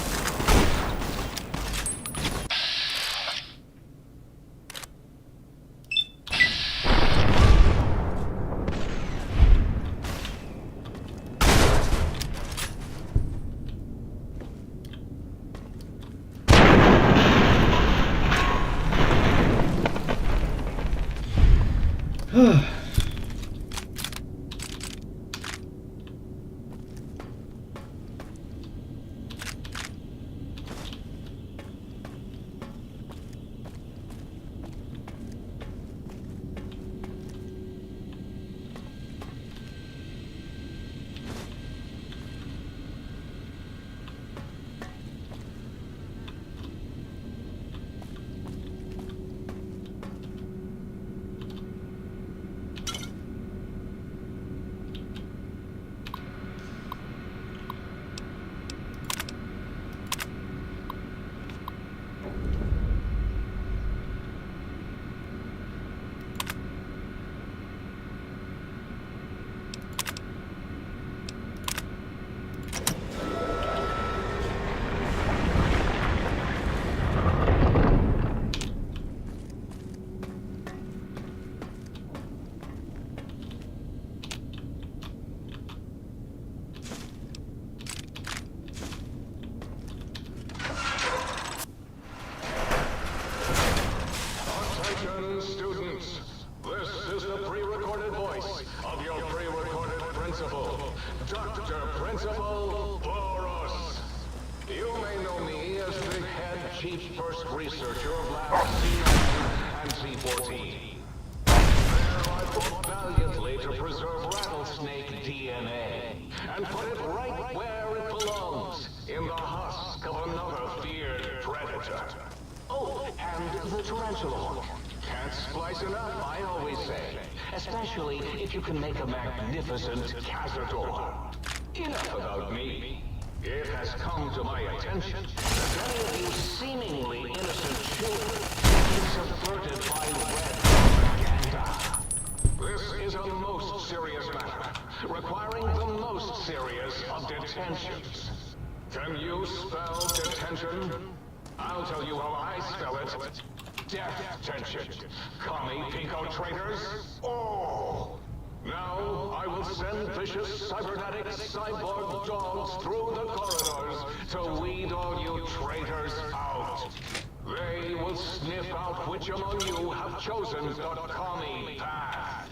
Speaker 10: Principal, Dr. Principal Boros. You may know me as the head chief first researcher of Labs C9 and C14. There I fought valiantly to preserve rattlesnake DNA and put it right where it belongs, in the husk of another feared predator. Oh, and the tarantula hook. Can't splice enough, I always say. Especially if you can make a magnificent cazador. Enough about me. It has come to my attention that many of you seemingly innocent children have been subverted by red propaganda. This is a most serious matter, requiring the most serious of detentions. Can you spell detention? I'll tell you how I spell it. Death tension. Commie pinko traitors? Oh! Now I will send vicious cybernetic cyborg dogs through the corridors to weed all you traitors out. They will sniff out which among you have chosen the commie path.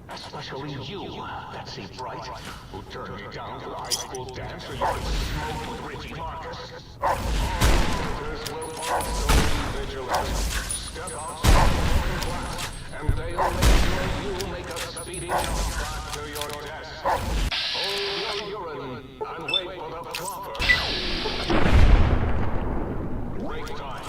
Speaker 10: Especially you, Betsy Bright, who turned me down to the high school dance so you could smoke with Richie Marcus. Others will also be vigilant. Step outside the glass, and they'll make sure you make a speedy jump back to your desk. Hold your urine and wait for the proper break time.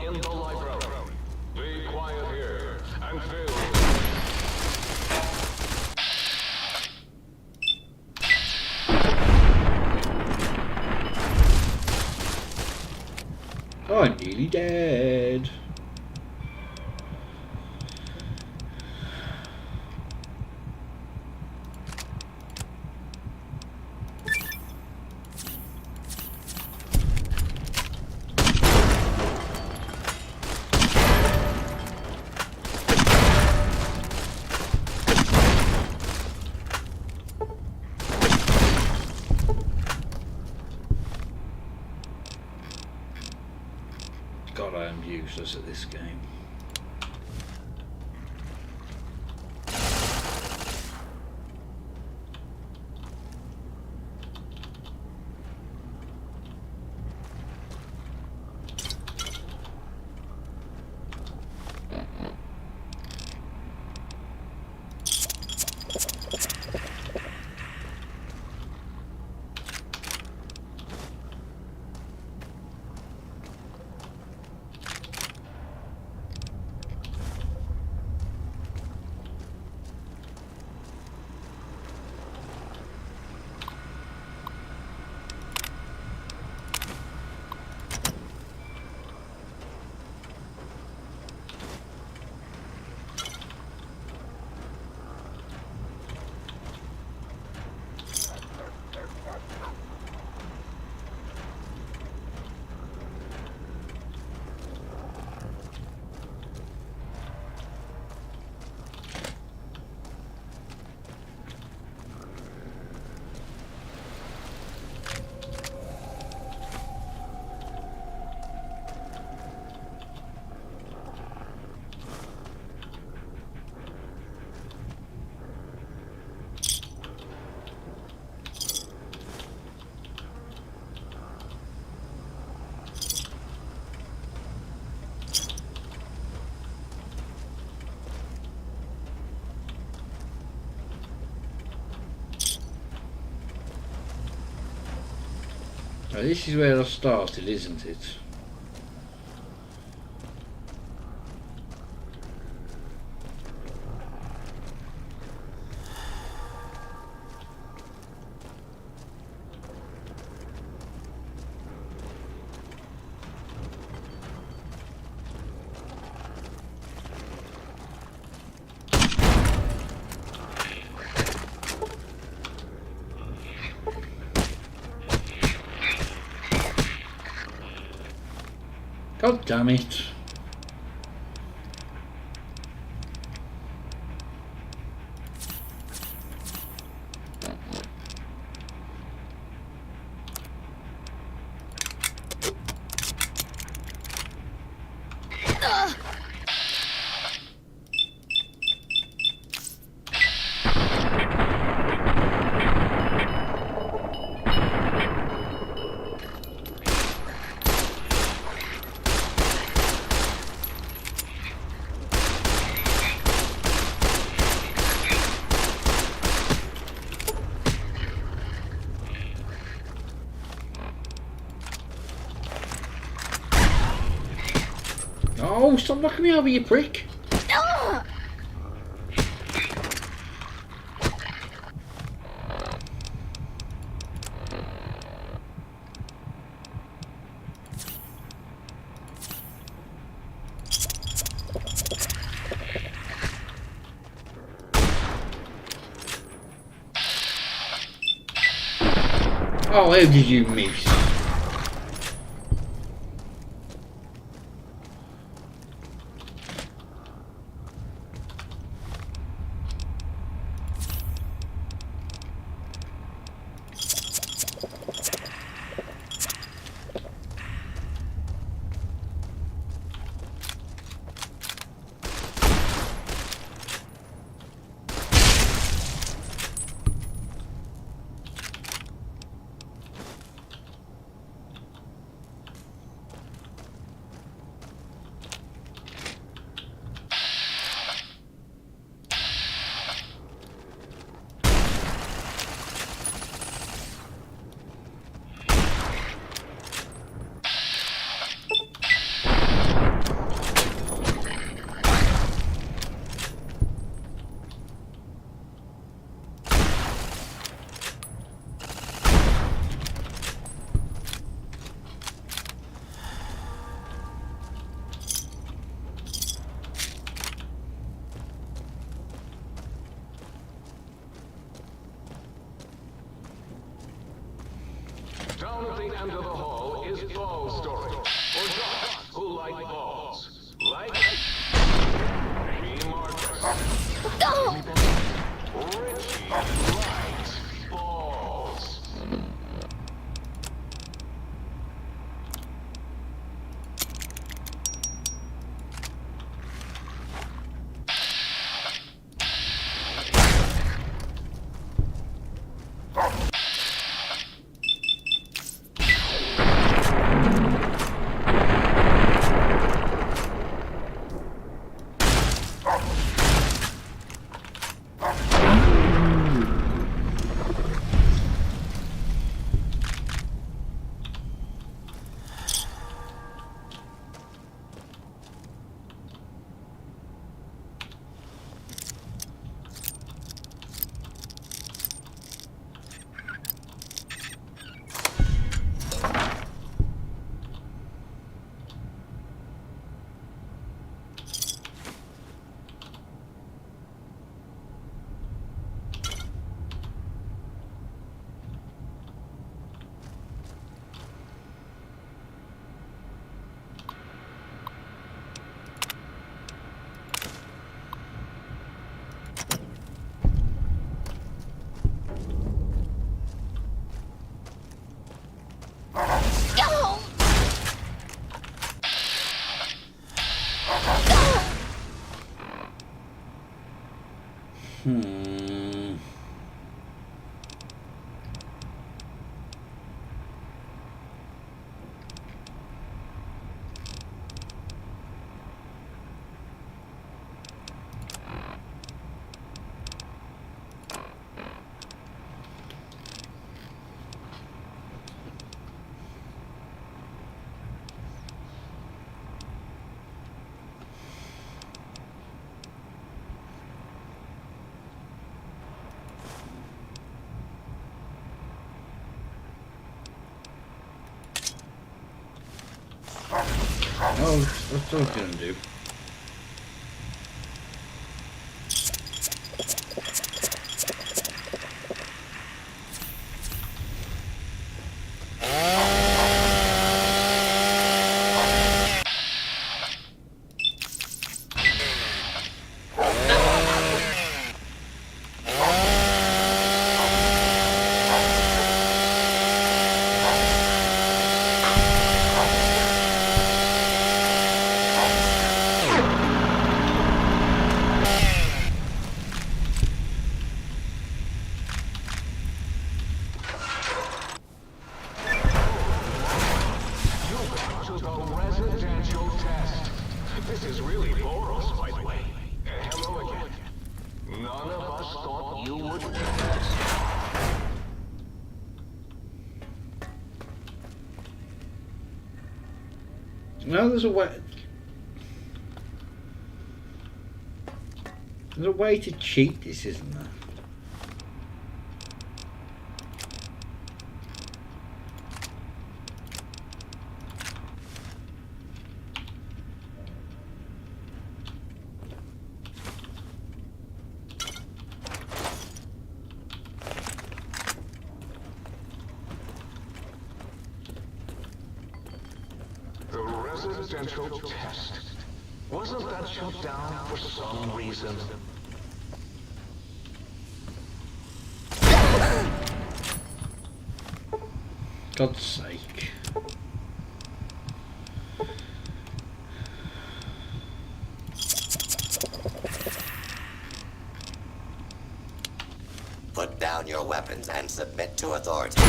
Speaker 10: In the library. Be quiet here and feel.
Speaker 1: Oh, I'm nearly dead. God, I am useless at this game. Now this is where I started, isn't it? God damn it. Oh, stop knocking me over, you prick. Oh, how did you miss?
Speaker 10: Down at the end of the hall is ball storage. For jocks who like balls. Like Richie Marcus. Richie likes balls.
Speaker 1: Oh, that's what I was going to do.
Speaker 10: to the residential test. This is really Boros, by the way. Hello again. None of us thought you would win this.
Speaker 1: No, there's a way. There's a way to cheat this, isn't there?
Speaker 10: The residential test. Wasn't that shut down for some reason?
Speaker 1: God's sake.
Speaker 5: Put down your weapons and submit to authority.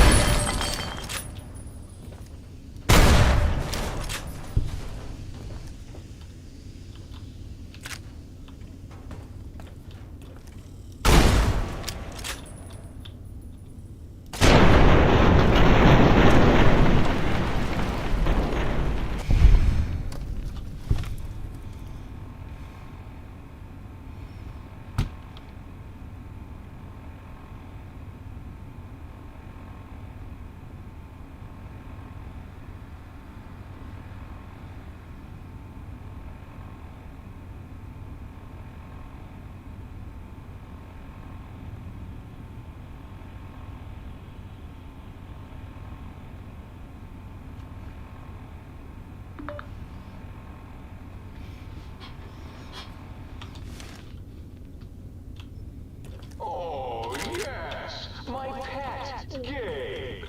Speaker 10: Oh, yes, my pet, Gabe.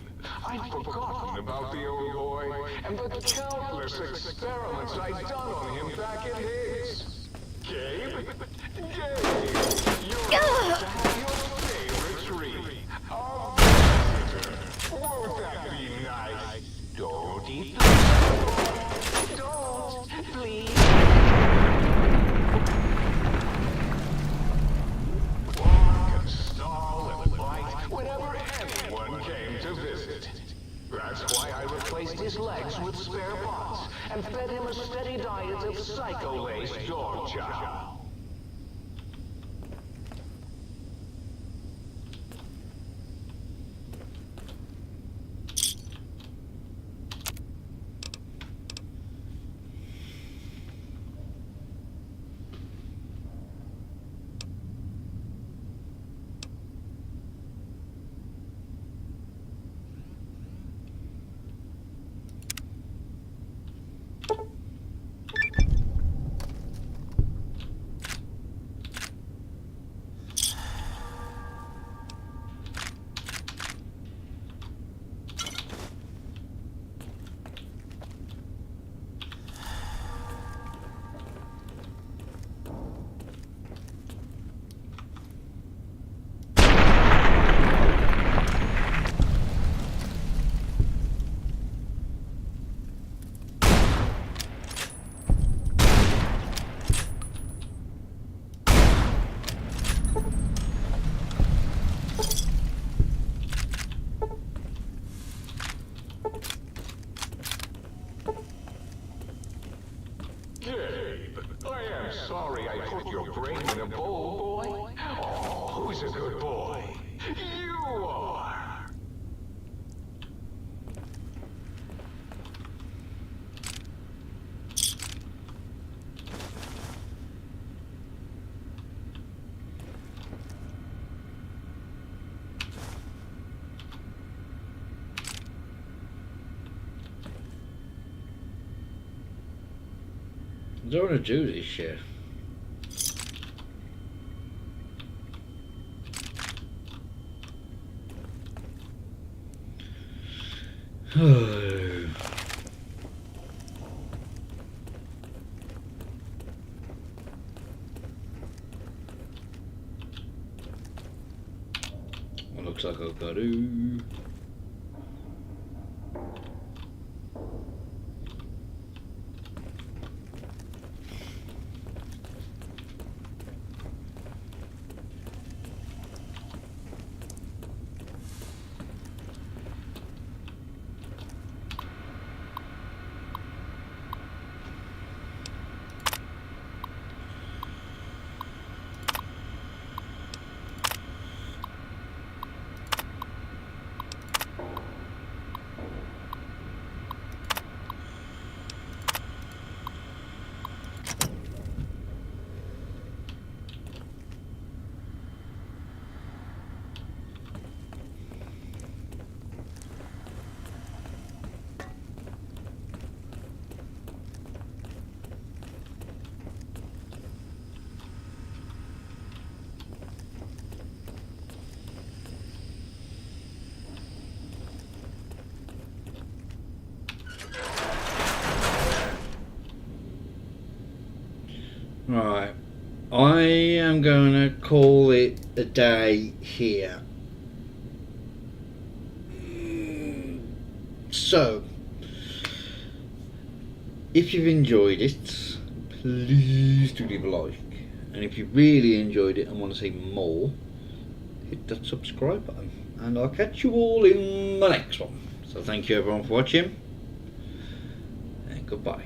Speaker 10: I'd forgotten about the old boy and the countless experiments I'd done on him back at Higgs. Gabe? Gabe! You're to have your favorite treat. A visitor. Won't that be nice? Don't eat the Don't, please. Whenever anyone came to visit. That's why I replaced his legs with spare parts and fed him a steady diet of psycho-laced dog chow. Gabe, I am sorry I put your brain in a bowl, boy. Oh, who's a good boy? You are.
Speaker 1: I don't want to do this shit. Well, looks like I've got to. Right, I am going to call it a day here. So, if you've enjoyed it, please do leave a like. And if you really enjoyed it and want to see more, hit that subscribe button. And I'll catch you all in the next one. So thank you everyone for watching. And goodbye.